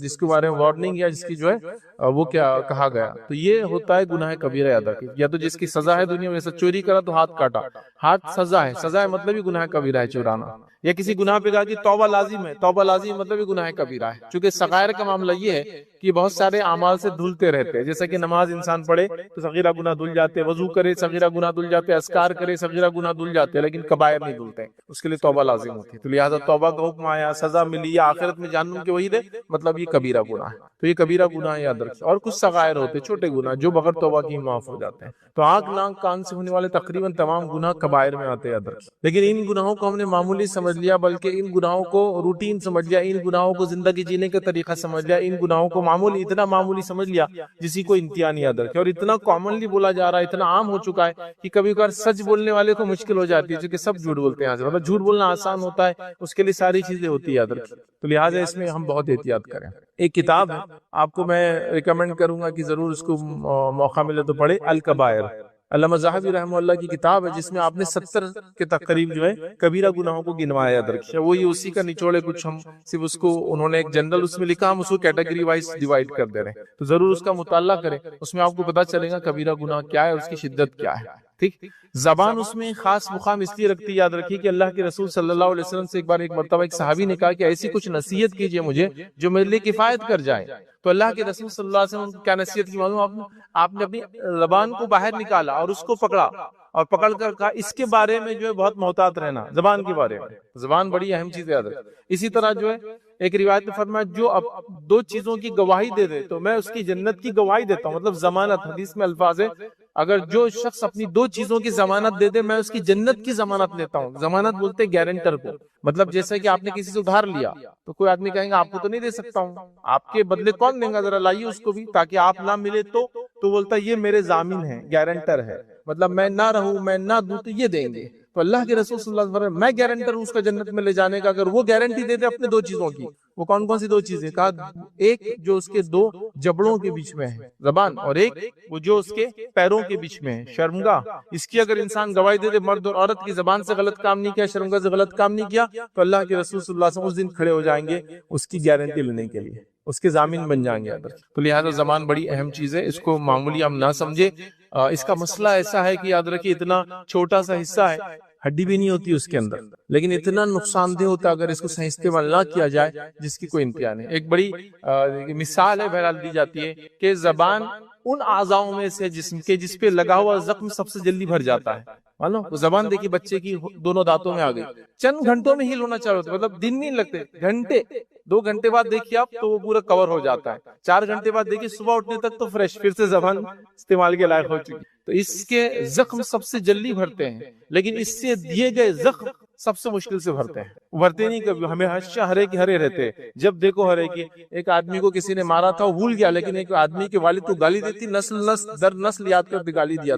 جس کے بارے میں وارننگ یا جس کی جو ہے وہ کیا کہا گیا, تو یہ ہوتا ہے گناہ کبیرہ یاد رکھیے. یا تو جس کی سزا ہے دنیا میں, جیسے چوری کرا تو ہاتھ کاٹا, ہاتھ سزا ہے, سزا ہے مطلب ہی گناہ کبیرہ ہے چورانا. یا کسی گناہ پہ کہا کہ توبہ لازم ہے, توبہ لازم مطلب ہی گناہ کبیرہ ہے. چونکہ صغائر کا معاملہ یہ ہے کہ بہت سارے اعمال سے دھلتے رہتے ہیں, جیسا کہ نماز انسان پڑھے تو صغیرہ گناہ دھل جاتے, وضو کرے صغیرہ گناہ دھل جاتے, اذکار کرے صغیرہ گناہ دھل جاتے, لیکن کبائر نہیں دھلتے, اس کے لیے توبہ لازم ہوتی ہے. تو لہٰذا توبہ کا حکم آیا, سزا ملی, یا آخرت میں جہنم کے وعید ہے, مطلب یہ کبیرہ گناہ ہے. تو یہ کبیرہ گناہ یاد رکھیں. اور کچھ صغائر ہوتے چھوٹے گناہ جو بغیر توبہ کی معاف ہو جاتے ہیں. تو آنکھ ناک کان سے ہونے والے تقریباً تمام گناہ کبائر میں آتے یاد رکھیں. لیکن ان گناہوں کو ہم نے معمولی سمجھ لیا, بلکہ ان گناہوں کو روٹین سمجھ لیا, ان گناہوں کو زندگی جینے کا طریقہ سمجھ لیا, ان گناہوں کو معمولی, اتنا معمولی سمجھ لیا جس کی کوئی انتہا نہیں یاد رکھے. اور اتنا کامنلی بولا جا رہا ہے, اتنا عام ہو چکا ہے کہ کبھی کبھار سچ بولنے والے کو مشکل ہو جاتی ہے, کیونکہ سب جھوٹ بولتے ہیں. مطلب جھوٹ بولنا آسان ہوتا ہے, اس کے لیے ساری چیزیں ہوتی ہے یاد رکھیں. تو لہٰذا اس میں ہم بہت احتیاط کریں. ایک کتاب ہے, آپ کو میں ریکمینڈ کروں گا کہ ضرور اس کو موقع ملے تو پڑھے, الکبائر. علامہ ذہبی رحمہ اللہ کی کتاب ہے, جس میں آپ نے 70 کے تقریب جو ہے کبیرہ گناہوں کو گنوایا یاد رکھیں. وہی اسی کا نچوڑ ہے, کچھ ہم صرف اس کو, انہوں نے ایک جنرل اس میں لکھا, ہم اس کو کیٹیگری وائز ڈیوائڈ کر دے رہے ہیں. تو ضرور اس کا مطالعہ کریں, اس میں آپ کو پتا چلے گا کبیرہ گناہ کیا ہے, اس کی شدت کیا ہے. ٹھیک. زبان اس میں خاص مقام اس لیے رکھتی, یاد رکھیے کہ اللہ کے رسول صلی اللہ علیہ وسلم سے ایک مرتبہ ایک صحابی نے کہا کہ ایسی کچھ نصیحت کیجئے مجھے جو میرے لیے کفایت کر جائے. تو اللہ کے رسول صلی اللہ علیہ وسلم کیا نصیحت کی معلوم آپ نے اپنی زبان کو باہر نکالا اور اس کو پکڑا, اور پکڑ کر کہا اس کے بارے میں جو ہے بہت محتاط رہنا, زبان کے بارے میں. زبان بڑی اہم چیز ہے. اسی طرح جو ہے ایک روایت میں فرمایا, جو اب 2 چیزوں کی گواہی دے دے تو میں اس کی جنت کی گواہی دیتا ہوں. مطلب ضمانت, حدیث میں الفاظ ہے, اگر جو شخص اپنی 2 چیزوں کی ضمانت دے دے میں اس کی جنت کی ضمانت لیتا ہوں. ضمانت بولتے گارنٹر کو. مطلب جیسے کہ آپ نے کسی سے ادھار لیا تو کوئی آدمی کہیں گا آپ کو تو نہیں دے سکتا ہوں, آپ کے بدلے کون دیں گا, ذرا لائیے اس کو بھی, تاکہ آپ نہ ملے تو بولتا یہ میرے ضامن ہے, گارنٹر ہے, مطلب میں نہ رہوں, میں نہ دوں تو یہ دیں گے. تو اللہ کے رسول صلی اللہ علیہ وسلم, میں گارنٹر ہوں اس کا جنت میں لے جانے کا, اگر وہ گارنٹی دے دے اپنے 2 چیزوں کی. وہ کون کون سی 2 چیزیں؟ کہا ایک جو اس کے 2 جبڑوں کے بیچ میں ہے زبان, اور ایک وہ جو اس کے پیروں کے بیچ میں ہے شرمگاہ. اس کی اگر انسان گواہی دے دے, مرد اور عورت کی زبان سے غلط کام نہیں کیا, شرمگاہ سے غلط کام نہیں کیا, تو اللہ کے رسول صلی اللہ علیہ وسلم اس دن کھڑے ہو جائیں گے اس کی گارنٹی لینے کے لیے, اس کے ضامن بن جائیں گے. تو لہٰذا زبان بڑی اہم چیز ہے, اس کو معمولی ہم نہ سمجھے. اس کا مسئلہ ایسا ہے کہ یاد رکھیے اتنا چھوٹا سا حصہ ہے, ہڈی بھی نہیں ہوتی اس کے اندر, لیکن اتنا نقصان دہ ہوتا ہے اگر اس کو صحیح استعمال نہ کیا جائے جس کی کوئی انتہا نہیں. ایک بڑی مثال ہے بہرحال دی جاتی ہے کہ زبان ان اعضاؤں میں سے جسم کے جس پہ لگا ہوا زخم سب سے جلدی بھر جاتا ہے. معلوم, زبان دیکھیے بچے کی دونوں دانتوں میں آ گئی, چند گھنٹوں میں ہیل ہونا چاہیے ہوتا ہے, مطلب دن نہیں لگتے, گھنٹے. 2 گھنٹے بعد دیکھیے آپ تو وہ پورا کور ہو جاتا ہے. 4 گھنٹے بعد دیکھیے صبح اٹھنے تک تو فریش, پھر سے زبان استعمال کے لائق ہو چکی. تو اس کے زخم سب سے جلدی بھرتے ہیں, لیکن اس سے دیے گئے زخم سب سے مشکل سے بھرتے ہیں. بھرتے نہیں کبھی, ہمیں ہمیشہ ہرے کے ہرے رہتے, جب دیکھو ہرے کی. ایک آدمی کو کسی نے مارا تھا, وہ بھول گیا, لیکن ایک آدمی کے والد کو گالی دیتی, نسل در نسل یاد کر گالی دیا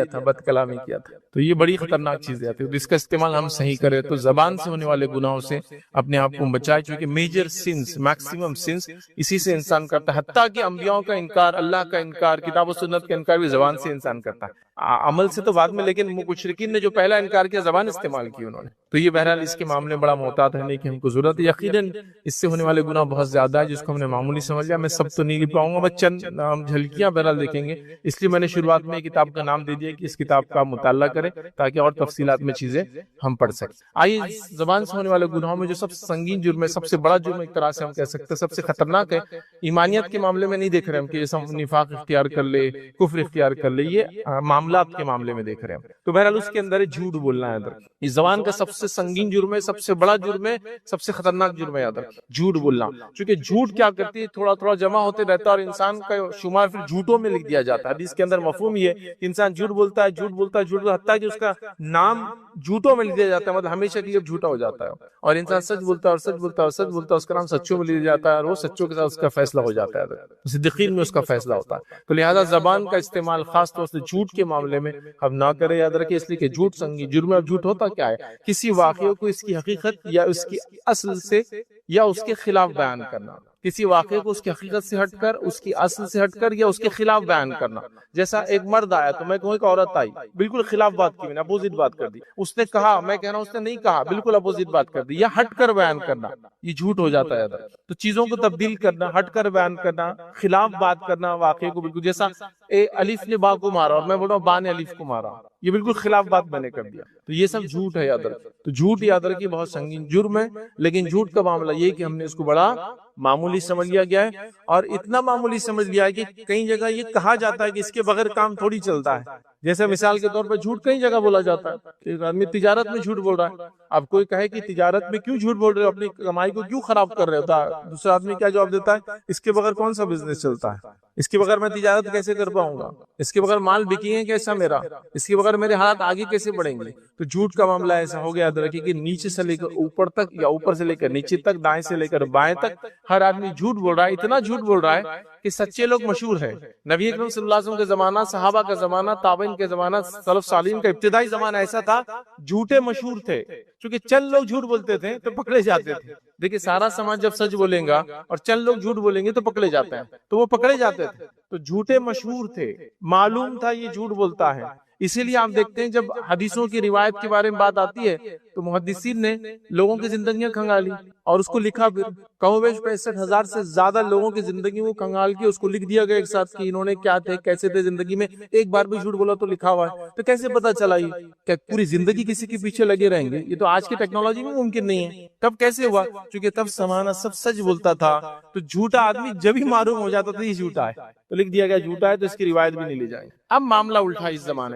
تھا, بد کلامی کیا تھا. تو یہ بڑی خطرناک چیز ہے. اس کا استعمال ہم صحیح کریں تو زبان سے ہونے والے گناہوں سے اپنے آپ کو بچائے, چونکہ میجر سنس, میکسیمم سنس اسی سے انسان کرتا ہے. حتیٰ کہ انبیاء کا انکار, اللہ کا انکار, کتاب و سنت کا انکار بھی زبان سے انسان کرتا ہے, عمل سے تو بعد میں. لیکن مشرکین نے جو پہلا انکار کیا, زبان استعمال کی انہوں نے. تو یہ بہرحال اس کے معاملے میں بڑا محتاط رہنے کی ہم کو ضرورت ہے. یقیناً اس سے ہونے والے گناہ بہت زیادہ ہے جس کو ہم نے معمولی سمجھ لیا. میں سب تو نہیں لکھ پاؤں گا, بس چند جھلکیاں بہرحال دیکھیں گے. اس لیے میں نے شروعات میں کتاب کا نام دے دیا کہ اس کتاب کا مطالعہ کریں تاکہ اور تفصیلات میں چیزیں ہم پڑھ سکیں. آئیے زبان سے ہونے والے گناہوں میں جو سب سے سنگین جرم ہے, سب سے بڑا جرم ایک طرح سے ہم کہہ سکتے ہیں, سب سے خطرناک ہے. ایمانیت کے معاملے میں نہیں دیکھ رہے ہم کہ جیسے ہم نفاق اختیار کر لے, کفر اختیار کر لے, یہ معاملات کے معاملے میں دیکھ رہے ہیں. تو بہرحال اس کے اندر جھوٹ بولنا ہے. اس زبان کا سب سے سنگین جرم ہے, سب سے بڑا جرم ہے, سب سے خطرناک جرم ہے جھوٹ بولنا. چونکہ جھوٹ کیا کرتی ہے, تھوڑا تھوڑا جمع ہوتے رہتا ہے اور انسان کا شمار پھر جھوٹوں میں لکھ دیا جاتا ہے. حدیث کے اندر مفہوم یہ ہے کہ انسان جھوٹ بولتا ہے, جھوٹ بولتا ہے, جھوٹ بولتا ہے, حتیٰ کہ اس کا نام جھوٹوں میں لکھ دیا جاتا ہے, مطلب ہمیشہ کے لیے جھوٹا ہو جاتا ہے. اور انسان سچ بولتا ہے اور سچ بولتا ہے اور سچ بولتا ہے, اس کا نام سچوں میں لکھ جاتا ہے اور وہ سچوں کے ساتھ اس کا فیصلہ ہو جاتا ہے, صدیقین میں اس کا فیصلہ ہوتا ہے. تو لہذا زبان کا استعمال خاص طور سے جھوٹ کے معاملے میں ہم نہ کریں, یاد رکھیں, اس لیے کہ جھوٹ سنگین جرم ہے. اب جھوٹ ہوتا کیا ہے, کسی واقعے کو اس کی حقیقت یا اس کی اصل سے یا اس کے خلاف بیان کرنا. کسی واقعے کو اس کی حقیقت سے ہٹ کر، اس کی اصل سے ہٹ کر یا اس کے خلاف بیان کرنا. جیسا ایک مرد آیا تو میں کہوں ایک عورت آئی، بالکل خلاف بات کی، میں نے اپوزٹ بات کر دی. اس نے کہا، میں کہہ رہا ہوں اس نے نہیں کہا، بالکل اپوزٹ بات کر دی. یا ہٹ کر بیان کرنا، یہ جھوٹ ہو جاتا ہے. تو چیزوں کو تبدیل کرنا، ہٹ کر بیان کرنا، خلاف بات کرنا واقعے کو، بالکل جیسا الف نے با کو مارا اور میں بول رہا ہوں با نے الف کو مارا، یہ بالکل خلاف بات میں نے کر دیا. تو یہ سب جھوٹ ہے، یاد رکھیں. تو جھوٹ یاد رکھیے بہت سنگین جرم ہے. لیکن جھوٹ کا معاملہ یہ کہ ہم نے اس کو بڑا معمولی سمجھ لیا گیا ہے، اور اتنا معمولی سمجھ لیا ہے کہ کئی جگہ یہ کہا جاتا ہے کہ اس کے بغیر کام تھوڑی چلتا ہے. جیسے مثال کے طور پر جھوٹ کئی جگہ بولا جاتا ہے. ایک آدمی تجارت میں جھوٹ بول رہا ہے، اب کوئی کہے کہ تجارت میں کیوں جھوٹ بول رہے ہو، اپنی کمائی کو کیوں خراب کر رہے ہوتا ہے، دوسرا آدمی کیا جواب دیتا ہے، اس کے بغیر کون سا بزنس چلتا ہے، اس کے بغیر میں تجارت کیسے کر پاؤں گا، اس کے بغیر مال بکیں گے کیسا میرا، اس کے بغیر میرے حالات آگے کیسے بڑھیں گے. تو جھوٹ کا معاملہ ایسا ہو گیا، یاد رکھیے کہ نیچے سے لے کر اوپر تک یا اوپر سے لے کر نیچے تک، دائیں سے لے کر بائیں تک ہر آدمی جھوٹ بول رہا ہے. اتنا جھوٹ بول رہا ہے کہ سچے لوگ مشہور ہیں. نبی اکرم صلی اللہ علیہ وسلم کے زمانہ، صحابہ کا زمانہ، تابعین کے زمانہ، سلف صالحین کا ابتدائی زمانہ ایسا تھا، جھوٹے مشہور تھے. چونکہ چند لوگ جھوٹ بولتے تھے تو پکڑے جاتے تھے. دیکھیں سارا سماج جب سچ بولیں گا اور چند لوگ جھوٹ بولیں گے تو پکڑے جاتے ہیں، تو وہ پکڑے جاتے تھے. تو جھوٹے مشہور تھے، معلوم تھا یہ جھوٹ بولتا ہے. اسی لیے آپ دیکھتے ہیں جب حدیثوں کی روایت کے بارے میں بات آتی ہے تو محدثین نے لوگوں کی زندگیاں کھنگالی اور اس کو لکھا. پھر کہو بیش 65,000 سے زیادہ لوگوں کی زندگی کو کھنگال کے اس کو لکھ دیا گیا ایک ساتھ کہ انہوں نے کیا تھے، کیسے تھے زندگی میں. ایک بار بھی جھوٹ بولا تو لکھا ہوا ہے. تو کیسے پتا چلا یہ کہ پوری زندگی کسی کے پیچھے لگے رہیں گے؟ یہ تو آج کی ٹیکنالوجی میں ممکن نہیں ہے. تب کیسے ہوا؟ کیونکہ تب زمانہ سب سچ بولتا تھا. تو جھوٹا آدمی جب ہی معلوم ہو جاتا تھا یہ جھوٹا ہے تو لکھ دیا گیا جھوٹا ہے، تو اس کی روایت بھی نہیں لی جائے. اب معاملہ الٹا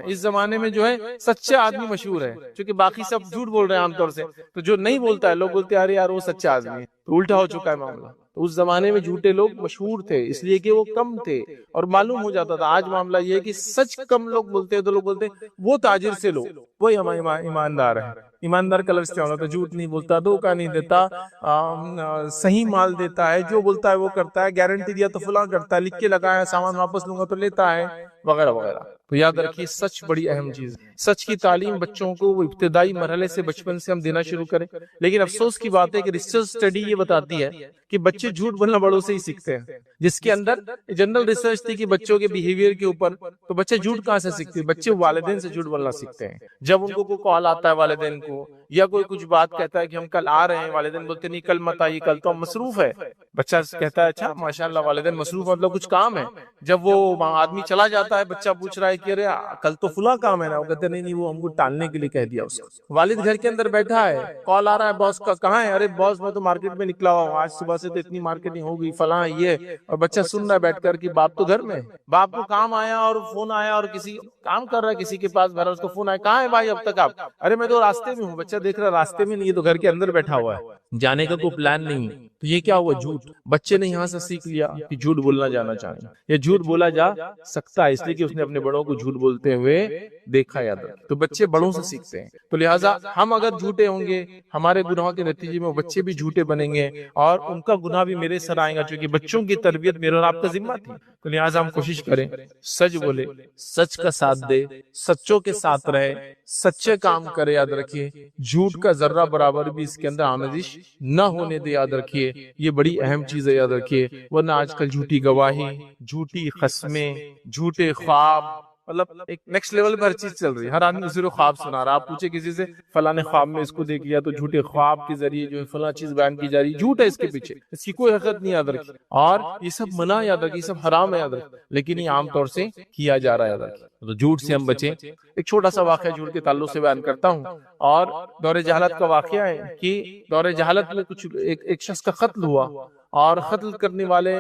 اس زمانے میں جو ہے سچا آدمی مشہور ہے، کیونکہ باقی سب جھوٹ بول رہے ہیں عام طور سے. تو جو نہیں بولتا ہے لوگ بولتے ہیں ارے یار وہ سچا آدمی ہے. تو الٹا ہو چکا ہے معاملہ. تو اس زمانے میں جھوٹے لوگ مشہور تھے اس لیے کہ وہ کم تھے اور معلوم ہو جاتا تھا. آج معاملہ یہ ہے کہ سچ کم لوگ بولتے ہیں تو لوگ بولتے ہیں وہ تاجر سے لو، وہی ہمارا ایماندار ہے. ایماندار کا لفظ کیا ہوتا ہے؟ جھوٹ نہیں بولتا، دھوکہ نہیں دیتا، صحیح مال دیتا ہے، جو بولتا ہے وہ کرتا ہے، گارنٹی دیا تو فلاں کرتا ہے، لکھ کے لگایا سامان واپس لوں گا تو لیتا ہے، وغیرہ وغیرہ. تو یاد رکھیے سچ بڑی اہم چیز ہے. سچ کی تعلیم بچوں کو ابتدائی مرحلے سے بچپن سے ہم دینا شروع کریں. لیکن افسوس کی بات ہے کہ ریسرچ اسٹڈی یہ بتاتی ہے کہ بچے جھوٹ بولنا بڑوں سے ہی سیکھتے ہیں. جس کے اندر جنرل ریسرچ تھی کہ بچوں کے بیہیویئر کے اوپر، تو بچے جھوٹ کہاں سے سیکھتے ہیں؟ بچے والدین سے جھوٹ بولنا سیکھتے ہیں. جب ان کو کوئی کال آتا ہے والدین کو یا کوئی کچھ بات کہتا ہے کہ ہم کل آ رہے ہیں، والدین بولتے نہیں کل مت آئیے، کل تو ہم مصروف ہے. بچہ کہتا ہے اچھا ماشاءاللہ والدین مصروف مطلب کچھ کام ہے. جب وہ آدمی چلا جاتا ہے بچہ پوچھ رہا ہے کہ ارے کل تو فلاں کام ہے نا، وہ کہتے نہیں وہ ہم کو ٹالنے کے لیے کہہ دیا اس کو. والد گھر کے اندر بیٹھا ہے، کال آ رہا ہے باس کا، کہاں ہے؟ ارے باس میں تو مارکیٹ میں نکلا ہوا ہوں، آج صبح سے تو اتنی مارکیٹنگ ہو گئی فلاں یہ. اور بچہ سن رہا ہے بیٹھ کر کہ باپ تو گھر میں، باپ کو کام آیا اور فون آیا اور کسی کام کر رہا ہے کسی کے پاس بھرا، اس کو فون آیا کہاں ہے بھائی اب تک آپ؟ ارے میں تو راستے میں ہوں. بچہ دیکھ رہا راستے میں نہیں، تو گھر کے اندر بیٹھا ہوا ہے، جانے کا کوئی پلان نہیں. تو یہ کیا ہوا؟ جھوٹ. بچے نے یہاں سے سیکھ لیا کہ جھوٹ بولنا جانا چاہیں. یہ جھوٹ بولا جا سکتا ہے اس لیے کہ اس نے اپنے بڑوں کو جھوٹ بولتے ہوئے دیکھا. یاد رکھ، تو بچے بڑوں سے سیکھتے ہیں. تو لہٰذا ہم اگر جھوٹے ہوں گے ہمارے گناہوں کے نتیجے میں بچے بھی جھوٹے بنیں گے اور ان کا گناہ بھی میرے سر آئے گا، چونکہ بچوں کی تربیت میرے اور آپ کا ذمہ تھی. تو لہٰذا ہم کوشش کریں سچ بولے، سچ کا ساتھ دے، سچوں کے ساتھ رہے، سچے کام کرے. یاد رکھیے جھوٹ کا ذرہ برابر بھی اس کے اندر آمیزش نہ ہونے دے. یاد رکھیے یہ بڑی اہم چیز ہے. یاد رکھیے ورنہ آج کل جھوٹی گواہی، جھوٹی قسمیں، جھوٹے خواب، مطلب ایک نیکسٹ لیول پر ہر چیز چل رہی ہے. ہر آدمی دوسرے کو خواب سنا رہا. آپ پوچھے کسی سے فلاں نے خواب میں اس کو دیکھ لیا، تو جھوٹے خواب کے ذریعے جو ہے فلاں چیز بیان کی جا رہی ہے. جھوٹ ہے اس کے پیچھے، اس کی کوئی حقیقت نہیں. یاد رکھیے اور یہ سب منع، یاد رکھیے یہ سب حرام ہے. یاد رکھیے لیکن یہ عام طور سے کیا جا رہا ہے. یاد رکھیے تو جھوٹ سے ہم بچیں. ایک چھوٹا سا واقعہ جھوٹ کے تعلق سے بیان کرتا ہوں، اور دور جہالت کا واقعہ ہے کہ دور جہالت میں کچھ ایک شخص کا قتل ہوا، اور قتل کرنے والے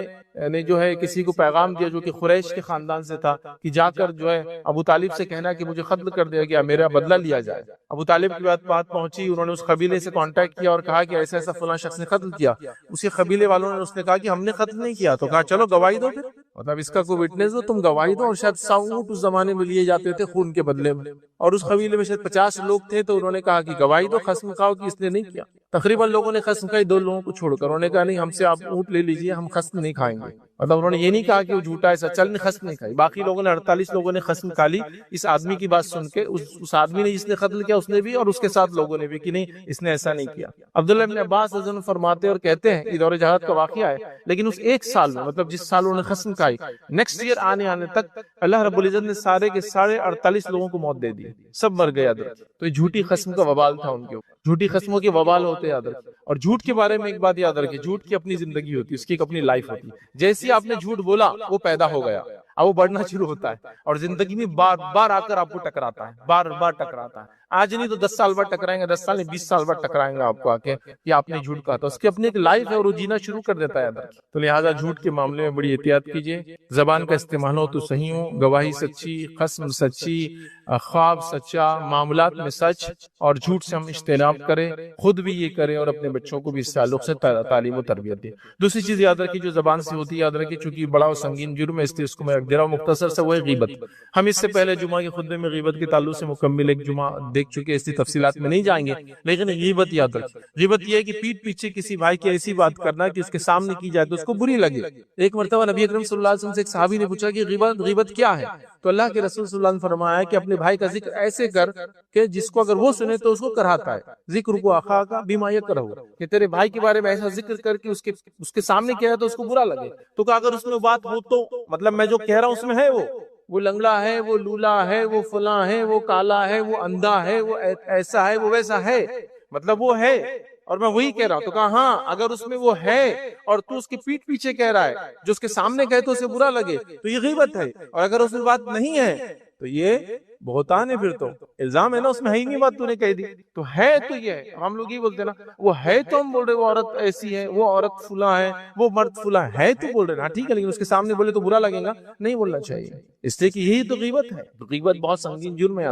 نے جو ہے کسی کو پیغام دیا جو کہ قریش کے خاندان سے تھا کہ جا کر جو ہے ابو طالب سے کہنا کہ مجھے قتل کر دیا گیا، میرا بدلہ لیا جائے. ابو طالب کی بات پہنچی، انہوں نے اس قبیلے سے کانٹیکٹ کیا اور کہا کہ ایسا ایسا فلاں شخص نے قتل کیا. اسی قبیلے والوں نے اس نے کہا کہ ہم نے قتل نہیں کیا. تو کہا چلو گواہی دو، پھر مطلب اس کا کوئی وٹنس دو، تم گواہی دو. اور شاید 100 اونٹ اس زمانے میں لیے جاتے تھے خون کے بدلے میں، اور اس قبیلے میں شاید 50 لوگ تھے. تو انہوں نے کہا کہ گواہی دو، قسم کھاؤ کہ اس نے نہیں کیا. تقریباً لوگوں نے قسم کھائی، 2 لوگوں کو چھوڑ کر. انہوں نے کہا نہیں ہم سے آپ اونٹ لے لیجئے، ہم قسم نہیں کھائیں گے. مطلب انہوں نے یہ نہیں کہا کہ وہ جھوٹا ہے سچا، نے خسم نہیں کھائی، باقی لوگوں نے 48 لوگوں نے خسم کھا لی اس آدمی کی بات سن کے، اس آدمی نے جس نے قتل کیا اس نے بھی، اور اس کے ساتھ لوگوں نے بھی، کہ نہیں اس نے ایسا نہیں کیا۔ عبداللہ ابن عباس رضی اللہ عنہ فرماتے اور کہتے ہیں یہ دور جہاد کا واقعہ ہے، لیکن اس ایک سال میں، مطلب جس سال انہوں نے خسم کھائی، نیکسٹ ایئر آنے تک اللہ رب العزت نے سارے کے سارے 48 لوگوں کو موت دے دی، سب مر گئے یاد رکھیں۔ تو یہ جھوٹی قسم کا وبال تھا ان کے اوپر، جھوٹی قسموں کے وبال ہوتے یاد رکھیں۔ اور جھوٹ کے بارے میں ایک بات یاد رکھیں، جھوٹ کی اپنی زندگی ہوتی ہے، اس کی ایک اپنی لائف ہوتی ہے۔ جیسے آپ نے جھوٹ بولا وہ پیدا ہو گیا، اب وہ بڑھنا شروع ہوتا ہے، اور زندگی میں بار بار آ کر آپ کو ٹکراتا ہے، بار بار ٹکراتا ہے، آج نہیں تو 10 سال بعد ٹکرائیں گے، 10 سال نہیں 20 سال بعد ٹکرائیں گے آپ کو آ کے کہ آپ نے جھوٹ کہا تھا۔ اس کی اپنی ایک لائف ہے اور وہ جینا شروع کر دیتا ہے ادھر۔ تو لہٰذا جھوٹ کے معاملے میں بڑی احتیاط کیجیے، زبان کا استعمال ہو تو صحیح ہو، گواہی سچی، قسم سچی، خواب سچا، معاملات میں سچ، اور جھوٹ سے ہم اجتناب کریں، خود بھی یہ کریں اور اپنے بچوں کو بھی اس تعلق سے تعلیم و تربیت دیں۔ دوسری چیز یاد رکھیے جو زبان سے ہوتی ہے، یاد رکھیے چونکہ بڑا و سنگین جرم ہے اس لیے اس کو میں رکھ دے رہا ہوں مختصر سے، وہ ہے غیبت۔ ہم اس سے پہلے جمعہ کے خطبے میں غیبت کے تعلق سے مکمل ایک جمعہ دیکھ چکے، اس لیے تفصیلات میں نہیں جائیں گے، لیکن غیبت یاد رکھیں۔ غیبت یہ ہے کہ پیٹھ پیچھے کسی بھائی کی ایسی بات کرنا کہ اس کے سامنے کی جائے تو اس کو بری لگے۔ ایک مرتبہ نبی اکرم صلی اللہ علیہ وسلم سے ایک صحابی نے پوچھا کہ غیبت کیا ہے؟ تو اللہ کے رسول صلی اللہ علیہ وسلم نے فرمایا کہ اپنے بھائی کا ذکر ایسے کر کہ جس کو اگر وہ سنے تو اس کو کراہتا ہے، ذکر کو اخا کا بما یکرہ، کہ تیرے بھائی کے بارے میں ایسا ذکر کر کے اس کے سامنے کیا ہے تو اس کو برا لگے۔ تو کہ اگر اس میں بات ہو تو مطلب میں جو کہہ رہا ہوں اس میں ہے، وہ لنگڑا ہے، وہ لولا ہے، وہ فلاں ہے، وہ کالا ہے، وہ اندھا ہے، وہ ایسا ہے، وہ ویسا ہے، مطلب وہ ہے اور میں وہی کہہ رہا ہوں۔ تو کہا ہاں اگر اس میں وہ ہے اور تو اس کی پیٹھ پیچھے کہہ رہا ہے، جو اس کے سامنے کہے تو اسے برا لگے تو یہ غیبت ہے، اور اگر اس میں بات نہیں ہے تو یہ بہتان ہے، پھر تو الزام ہے نا، اس میں ہے ہی نہیں بات تو نے کہہ دی، تو ہے تو یہ ہے۔ ہم لوگ یہ بولتے ہیں نا وہ ہے تو ہم بول رہے وہ عورت ایسی ہے، وہ عورت فلاں ہے، وہ مرد فلاں ہے تو بول رہے نا، ٹھیک ہے، لیکن اس کے سامنے بولے تو برا لگے گا، نہیں بولنا چاہیے، اس لیے کہ یہی تو غیبت ہے۔ غیبت بہت سنگین جرم ہے۔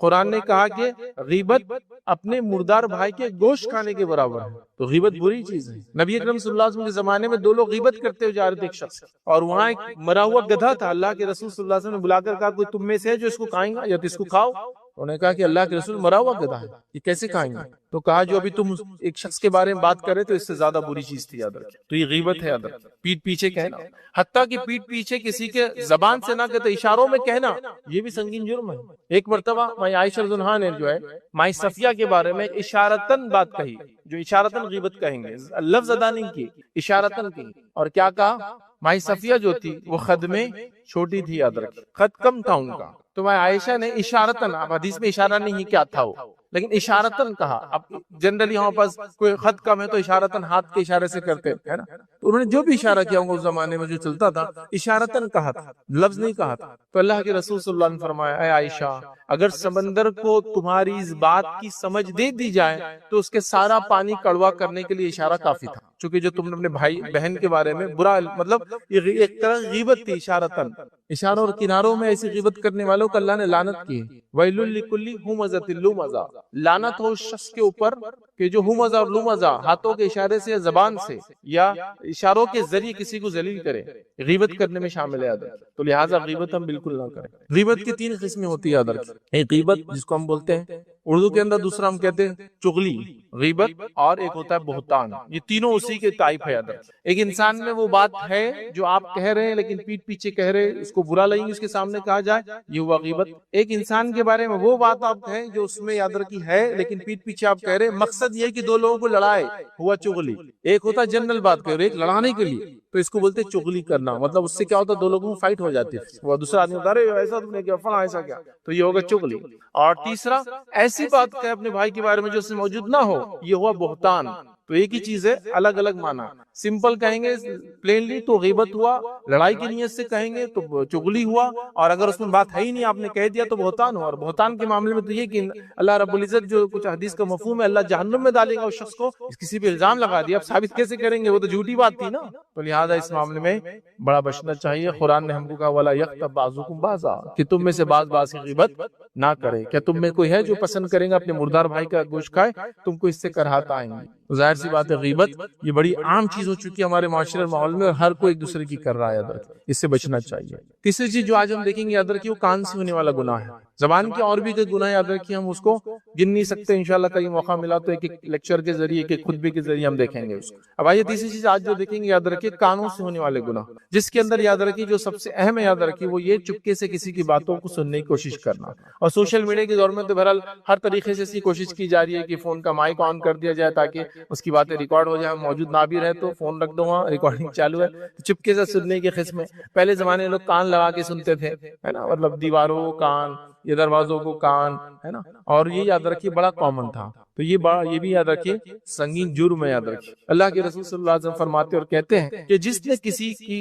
قرآن نے کہا کہ غیبت اپنے مردار بھائی کے گوشت کھانے کے برابر ہے، تو غیبت بری چیز ہے۔ نبی اکرم صلی اللہ علیہ وسلم کے زمانے میں 2 لوگ غیبت کرتے ہوئے جا رہے تھے، ایک شخص، اور وہاں ایک مرا ہوا گدھا تھا۔ اللہ کے رسول صلی اللہ علیہ وسلم نے بلا کر کہا کوئی تم میں سے ہے جو اس کو کھائیں گا یا تو اس کو کھاؤ؟ انہوں نے کہا کہ اللہ کے رسول مرا ہوا گدھا ہے، یہ کیسے کھائیں گے؟ تو کہا جو ابھی تم ایک شخص کے بارے میں بات کرے تو اس سے زیادہ بری چیز تھی، یاد رکھیں۔ تو یہ غیبت ہے، یاد رکھیں، پیٹھ پیچھے کہنا، حتیٰ کہ پیٹھ پیچھے کسی کے زبان سے نہ کہتے اشاروں میں کہنا، یہ بھی سنگین جرم ہے۔ ایک مرتبہ مائی عائشہ رضی اللہ عنہا نے جو ہے مائی صفیہ کے بارے میں اشارتاً بات کہی، جو اشارتاً غیبت کہیں گے، لفظ ادا نہیں کی، اشارتاً کی، اور کیا کہا؟ مائی صفیہ جو تھی وہ خد میں چھوٹی تھی، یاد رکھیں، خد کم تھا ان کا، تو مائی عائشہ نے اشارتاً، اب حدیث میں اشارہ نہیں کیا تھا وہ، لیکن اشارتاً کہا۔ اب جنرلی ہمارے پاس کوئی خط کم ہے تو اشارتاً ہاتھ کے اشارے سے کرتے ہیں نا، تو انہوں نے جو بھی اشارہ کیا ہوگا اس زمانے میں جو چلتا تھا اشارتاً کہا تھا، لفظ نہیں کہا تھا۔ تو اللہ کے رسول صلی اللہ علیہ وسلم نے فرمایا اے عائشہ اگر سمندر کو تمہاری اس بات کی سمجھ دے دی جائے تو اس کے سارا پانی کڑوا کرنے کے لیے اشارہ کافی تھا، چونکہ جو تم نے اپنے بھائی بہن کے بارے میں برا، مطلب یہ ایک طرح غیبت تھی اشارتاً۔ اشاروں اور کناروں میں ایسی غیبت کرنے والوں کو اللہ نے لعنت کی، ویل لکل ہمزۃ لمزہ، لعنت ہو اس شخص کے اوپر کہ جو ہمزہ اور لمزہ ہاتھوں کے اشارے سے یا زبان سے یا اشاروں کے ذریعے کسی کو ذلیل کرے، غیبت کرنے میں شامل ہے۔ تو لہٰذا غیبت ہم بالکل نہ کریں۔ غیبت کی 3 قسمیں ہوتی ہے، یاد رکھیں، ایک غیبت جس کو ہم بولتے ہیں اردو کے اندر، دوسرا ہم کہتے ہیں چغلی غیبت، اور ایک ہوتا ہے بہتان۔ یہ تینوں اسی کے ٹائپ ہے، یاد رکھیں۔ ایک انسان میں وہ بات ہے جو آپ کہہ رہے ہیں لیکن پیٹھ پیچھے کہہ رہے، اس کو برا لگیں گے اس کے سامنے کہا جائے، یہ ہوا غیبت۔ ایک انسان کے بارے میں وہ بات آپ کہیں جو اس میں یاد رکھی ہے لیکن پیٹھ پیچھے آپ کہہ رہے، مقصد یہ کہ 2 لوگوں کو لڑائے، ہوا چغلی۔ ایک ہوتا ہے جنرل بات کر رہے، ایک لڑانے کے لیے، تو اس کو بولتے چغلی کرنا، مطلب اس سے کیا ہوتا ہے 2 لوگوں میں فائٹ ہو جاتی ہے، وہ دوسرا آدمی بتا رہے ایسا تم نے کیا، فلاں ایسا کیا، تو یہ ہوگا چغلی۔ اور تیسرا ایسی بات کہے اپنے بھائی کے بارے میں جو اس میں موجود نہ ہو، یہ ہوا بہتان۔ تو ایک ہی چیز ہے، الگ الگ معنی۔ سمپل کہیں گے پلینلی تو غیبت ہوا، لڑائی کی نیت سے کہیں گے تو چغلی ہوا، اور اگر اس میں بات ہے ہی نہیں آپ نے کہہ دیا تو بہتان ہوا۔ اور بہتان کے معاملے میں تو یہ کہ اللہ رب العزت جو کچھ حدیث کا مفہوم ہے، اللہ جہنم میں ڈالے گا اس شخص کو، کسی پہ الزام لگا دیا، اب ثابت کیسے کریں گے، وہ تو جھوٹی بات تھی نا۔ تو لہٰذا اس معاملے میں بڑا بچنا چاہیے۔ قرآن نے ہم کو کہا وَلَا يَغْتَب بَعْضُكُمْ بَعْضًا، کہ تم میں سے بعض کی غیبت نہ کرے۔ کیا تم میں کوئی ہے جو پسند کرے گا اپنے مردار بھائی کا گوشت کھائے؟ تم کو اس سے کراہت آئیں گی۔ ظاہر سی بات ہے غیبت یہ بڑی عام چیز ہو چکی ہے ہمارے معاشرے اور ماحول میں، اور ہر کوئی ایک دوسرے کی کر رہا ہے، اس سے بچنا چاہیے۔ تیسری چیز جو آج ہم دیکھیں گے یاد رکھیے، وہ کان سے ہونے والا گناہ ہے۔ زبان کے اور بھی کئی گناہ یاد رکھیے، ہم اس کو گن نہیں سکتے، انشاءاللہ کہیں موقع ملا تو ایک ایک لیکچر کے ذریعے، ایک ایک خطبے کے ذریعے ہم دیکھیں گے اس کو۔ اب آئیے تیسری چیز آج جو دیکھیں گے یاد رکھیے، کانوں سے ہونے والے گناہ، جس کے اندر یاد رکھیے جو سب سے اہم ہے یاد رکھیے وہ یہ چپکے سے کسی کی باتوں کو سننے کی کوشش کرنا۔ اور سوشل میڈیا کے دور میں تو بہرحال ہر طریقے سے ایسی کوشش کی جا رہی ہے کہ فون کا مائک آن کر دیا جائے تاکہ اس کی باتیں ریکارڈ ہو جائے، موجود نہ بھی رہے تو فون رکھ دو وہاں، ریکارڈنگ چالو ہے، چپکے سے سننے کی قسم ہے۔ پہلے زمانے میں لوگ کان لگا کے سنتے تھے، ہے نا، مطلب دیواروں کان، یہ دروازوں کو کان، ہے نا، اور یہ یاد رکھیے بڑا کامن تھا۔ تو یہ بھی یاد رکھیے سنگین جرم ہے یاد رکھیے۔ اللہ کے رسول صلی اللہ علیہ وسلم فرماتے اور کہتے ہیں کہ جس نے کسی کی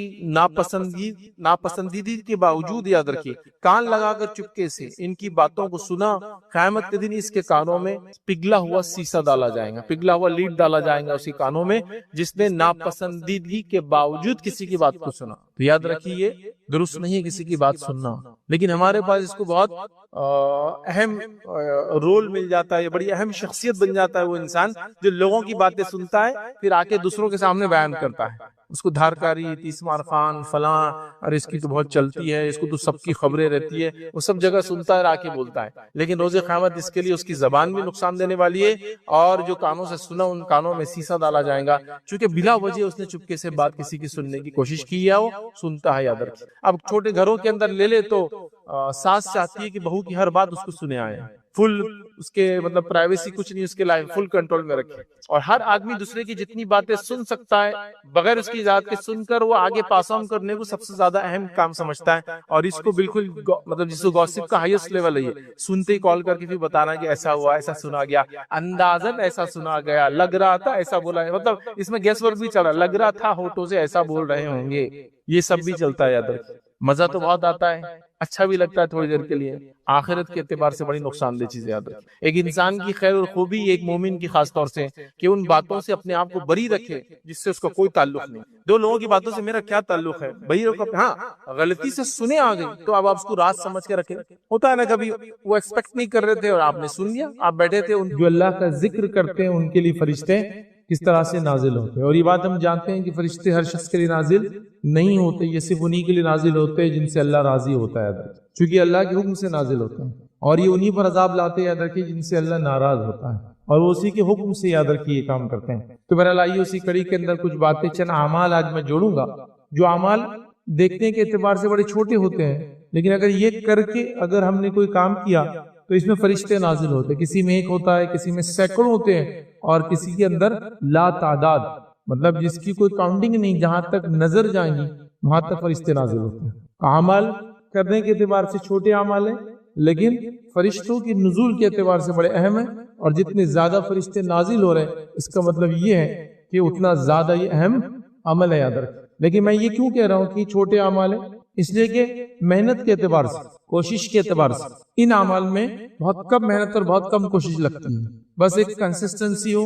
ناپسندیدگی کے باوجود یاد رکھیے کان لگا کر چپکے سے ان کی باتوں کو سنا، قیامت کے دن اس کے کانوں میں پگھلا ہوا سیسا ڈالا جائے گا، پگھلا ہوا لیڈ ڈالا جائے گا اس کے کانوں میں، جس نے ناپسندیدگی کے باوجود کسی کی بات کو سنا۔ تو یاد رکھیے یہ درست نہیں ہے کسی کی بات سننا، لیکن ہمارے پاس اس کو بہت اہم رول مل جاتا ہے، بڑی اہم شخصیت بن جاتا ہے وہ انسان جو لوگوں کی باتیں سنتا ہے پھر آ کے دوسروں کے سامنے بیان کرتا ہے۔ اس کو دھارکاری، تیسمار خان، فلاں، اور اس کی تو بہت چلتی ہے، اس کو تو سب کی خبریں رہتی ہے، وہ سب جگہ سنتا ہے اور آ کے بولتا ہے، لیکن روز قیامت اس کے لیے اس کی زبان بھی نقصان دینے والی ہے، اور جو کانوں سے سنا ان کانوں میں سیسا ڈالا جائے گا، چونکہ بلا وجہ اس نے چپکے سے بات کسی کی سننے کی کوشش کی ہے، وہ سنتا ہے یاد رکھیں۔ اب چھوٹے گھروں کے اندر لے لے تو ساس چاہتی ہے کہ بہو کی ہر بات اس کو سنے آئے، فل اس کے مطلب پرائیویسی کچھ نہیں، اس کے لائف فل کنٹرول میں رکھے، اور ہر آدمی دوسرے کی جتنی باتیں سن سکتا ہے بغیر اس کی اجازت کے سن کر وہ آگے پاس آن کرنے کو سب سے زیادہ اہم کام سمجھتا ہے، اور اس کو بالکل مطلب جس کو گوسپ کا ہائیسٹ لیول ہے، یہ سنتے ہی کال کر کے پھر بتانا کہ ایسا ہوا، ایسا سنا گیا، اندازن ایسا سنا گیا، لگ رہا تھا ایسا بولا ہے، مطلب اس میں گیس ورک بھی چل رہا، لگ رہا تھا ہونٹوں سے ایسا بول رہے ہوں گے، یہ سب بھی چلتا ہے یاد رکھیں۔ مزہ تو بہت آتا ہے، اچھا بھی لگتا ہے تھوڑی دیر کے لیے، آخرت کے اعتبار سے بڑی نقصان دہ چیز یاد رکھیں۔ ایک انسان کی خیر اور خوبی ایک مومن کی خاص طور سے کہ ان باتوں سے اپنے آپ کو بری رکھے جس سے اس کا کوئی تعلق نہیں۔ دو لوگوں کی باتوں سے میرا کیا تعلق ہے، بری رکھو، ہاں غلطی سے سنے آ گئی تو اب آپ اس کو راز سمجھ کے رکھیں۔ ہوتا ہے نا کبھی وہ ایکسپیکٹ نہیں کر رہے تھے اور آپ نے سن لیا، آپ بیٹھے تھے، جو اللہ کا ذکر کرتے ہیں ان کے لیے فرشتے کس طرح سے نازل ہوتے ہیں، اور یہ بات ہم جانتے ہیں کہ فرشتے ہر شخص کے لیے نازل نہیں ہوتے، یہ صرف انہی کے لیے نازل ہوتے ہیں جن سے اللہ راضی ہوتا ہے، چونکہ اللہ کے حکم سے نازل ہوتے ہیں، اور یہ انہی پر عذاب لاتے ہیں یاد رکھیے جن سے اللہ ناراض ہوتا ہے، اور وہ اسی کے حکم سے یاد رکھیے یہ کام کرتے ہیں۔ تو بہرحال آئیے اسی کڑی کے اندر کچھ باتیں، چند اعمال آج میں جوڑوں گا جو اعمال دیکھنے کے اعتبار سے بڑے چھوٹے ہوتے ہیں، لیکن اگر یہ کر کے اگر ہم نے کوئی کام کیا تو اس میں فرشتے نازل ہوتے ہیں، کسی میں ایک ہوتا ہے، کسی میں سینکڑوں ہوتے ہیں، اور کسی کے اندر لا تعداد، مطلب جس کی کوئی کاؤنٹنگ نہیں، جہاں تک نظر جائیں گی وہاں تک فرشتے نازل ہوتے ہیں۔ اعمال کرنے کے اعتبار سے چھوٹے اعمال ہیں، لیکن فرشتوں کی نزول کے اعتبار سے بڑے اہم ہیں، اور جتنے زیادہ فرشتے نازل ہو رہے ہیں اس کا مطلب یہ ہے کہ اتنا زیادہ یہ اہم عمل ہے یاد رکھیں۔ لیکن میں یہ کیوں کہہ رہا ہوں کہ چھوٹے اعمال ہیں، اس لیے کہ محنت کے اعتبار سے، کوشش کے اعتبار سے ان اعمال میں بہت کم محنت اور بہت کم کوشش لگتی ہے، بس ایک کنسسٹنسی ہو،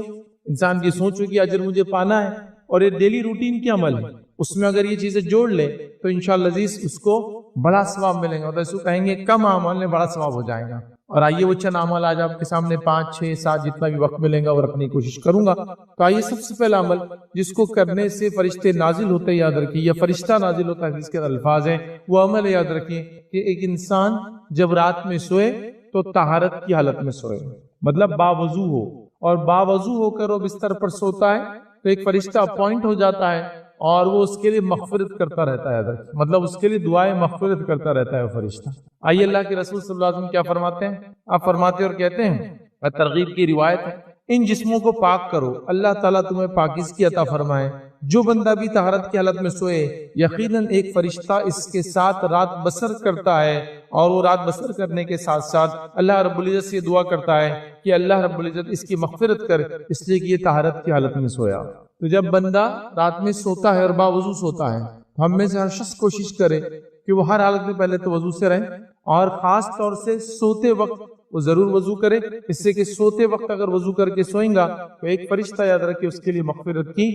انسان کی سوچ ہو کہ اجر مجھے پانا ہے، اور یہ ڈیلی روٹین کے عمل ہے، اس میں اگر یہ چیزیں جوڑ لے تو انشاءاللہ عزیز اس کو بڑا ثواب ملے گا، تو اس کو کہیں گے کم اعمال میں بڑا ثواب ہو جائے گا۔ اور آئیے وہ چند اعمال آج آپ کے سامنے 5 6 7 جتنا بھی وقت ملے گا وہ رکھنے کی کوشش کروں گا۔ تو آئیے سب سے پہلا عمل جس کو کرنے سے فرشتے نازل ہوتے یاد رکھیے، یا فرشتہ نازل ہوتا ہے جس کے الفاظ ہیں، وہ عمل یاد رکھیے کہ ایک انسان جب رات میں سوئے تو طہارت کی حالت میں سوئے، مطلب باوضو ہو، اور باوضو ہو کر وہ بستر پر سوتا ہے تو ایک فرشتہ اپوائنٹ ہو جاتا ہے اور وہ اس کے لیے مغفرت کرتا رہتا ہے، مطلب اس کے لیے دعائیں مغفرت کرتا رہتا ہے وہ فرشتہ۔ آئیے اللہ کے رسول صلی اللہ علیہ وسلم کیا فرماتے ہیں، آپ فرماتے اور کہتے ہیں، ترغیب کی روایت ہے، ان جسموں کو پاک کرو، اللہ تعالیٰ تمہیں پاکیزگی عطا فرمائے، جو بندہ بھی طہارت کی حالت میں سوئے یقیناً ایک فرشتہ اس کے ساتھ رات بسر کرتا ہے، اور وہ رات بسر کرنے کے ساتھ ساتھ اللہ رب العزت سے دعا کرتا ہے کہ اللہ رب العزت اس کی مغفرت کر، اس لیے کہ یہ طہارت کی حالت میں سویا۔ تو جب بندہ رات میں سوتا ہے اور باوضو سوتا ہے، ہم میں سے ہر شخص کوشش کرے کہ وہ ہر حالت میں پہلے تو وضو سے رہے، اور خاص طور سے سوتے وقت وہ ضرور وضو کرے، اس سے کہ سوتے وقت اگر وضو کر کے سوئیں گا تو ایک فرشتہ یاد رکھے اس کے لیے مغفرت کی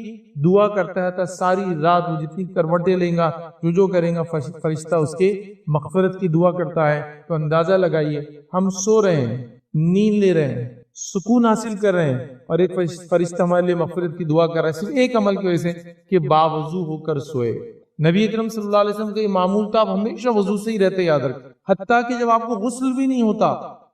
دعا کرتا ہے، ساری رات وہ جتنی کروٹیں لیں گا، جو کریں گا، فرشتہ اس کے مغفرت کی دعا کرتا ہے۔ تو اندازہ لگائیے، ہم سو رہے ہیں، نیند لے رہے ہیں، سکون حاصل کر رہے ہیں اور ایک فرشتہ ہمارے لیے مغفرت کی دعا کر رہا ہے صرف ایک عمل کی وجہ سے کہ باوضو ہو کر سوئے. نبی اکرم صلی اللہ علیہ وسلم کا یہ معمول تھا، آپ ہمیشہ وضو سے ہی رہتے، یاد رکھیں. حتیٰ کہ جب آپ کو غسل بھی نہیں ہوتا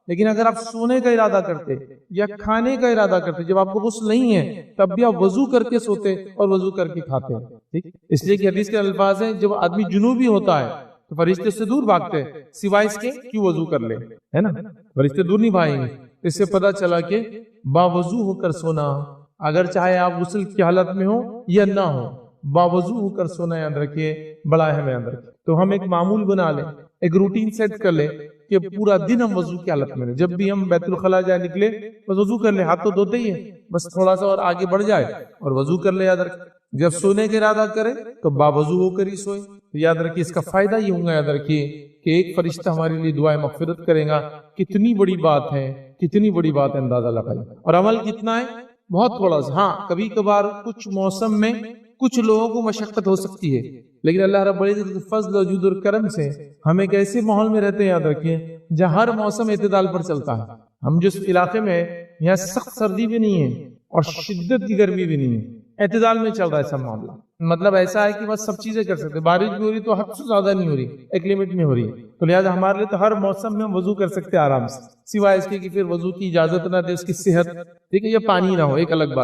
لیکن اگر آپ سونے کا ارادہ کرتے یا کھانے کا ارادہ کرتے، جب آپ کو غسل نہیں ہے تب بھی آپ وضو کر کے سوتے اور وضو کر کے کھاتے ہیں. ٹھیک، اس لیے کہ حدیث کے الفاظ ہیں جب آدمی جنوبی ہوتا ہے تو فرشتے سے دور بھاگتے ہیں، سوائے اس کے کہ وضو کر لے، ہے نا، فرشتے دور نہیں بھاگیں گے. اس سے پتہ چلا کہ باوضو ہو کر سونا، اگر چاہے آپ غسل کی حالت میں ہو یا نہ ہو، باوضو ہو کر سونا یاد رکھیے بڑا اہم ہے. یاد رکھیے تو ہم ایک معمول بنا لیں، ایک روٹین سیٹ کر لیں کہ پورا دن ہم وضو کی حالت میں رہیں. جب بھی ہم بیت الخلاء جائے نکلے بس وضو کر لیں، ہاتھ تو دھوتے ہی ہے، بس تھوڑا سا اور آگے بڑھ جائے اور وضو کر لے. یاد رکھیں جب سونے کا ارادہ کرے تو باوضو ہو کر ہی سوئے. تو یاد رکھیے اس کا فائدہ یہ ہوگا، یاد رکھیے کہ ایک فرشتہ ہمارے لیے دعائے مغفرت کرے گا. کتنی بڑی بات ہے، کتنی بڑی بات ہے، اندازہ لگائیے. اور عمل کتنا ہے؟ بہت تھوڑا سا. ہاں کبھی کبھار کچھ موسم میں کچھ لوگوں کو مشقت ہو سکتی ہے، لیکن اللہ رب العزت کے فضل و جود اور کرم سے ہم ایک ایسے ماحول میں رہتے ہیں، یاد رکھیے جہاں ہر موسم اعتدال پر چلتا ہے. ہم جس علاقے میں یہاں سخت سردی بھی نہیں ہے اور شدت کی گرمی بھی نہیں ہے، اعتدال میں چل رہا ہے سب معاملہ. مطلب ایسا ہے کہ بس سب چیزیں کر سکتے، بارش بھی ہو رہی تو حد سے زیادہ نہیں ہو رہی، ایک لمٹ میں ہو رہی ہے. تو لہٰذا ہمارے لیے تو ہر موسم میں ہم وضو کر سکتے آرام سے، سوائے اس کے کہ پھر وضو کی اجازت نہ دے اس کی صحت، ٹھیک ہے، یا پانی نہ ہو، ایک الگ بات.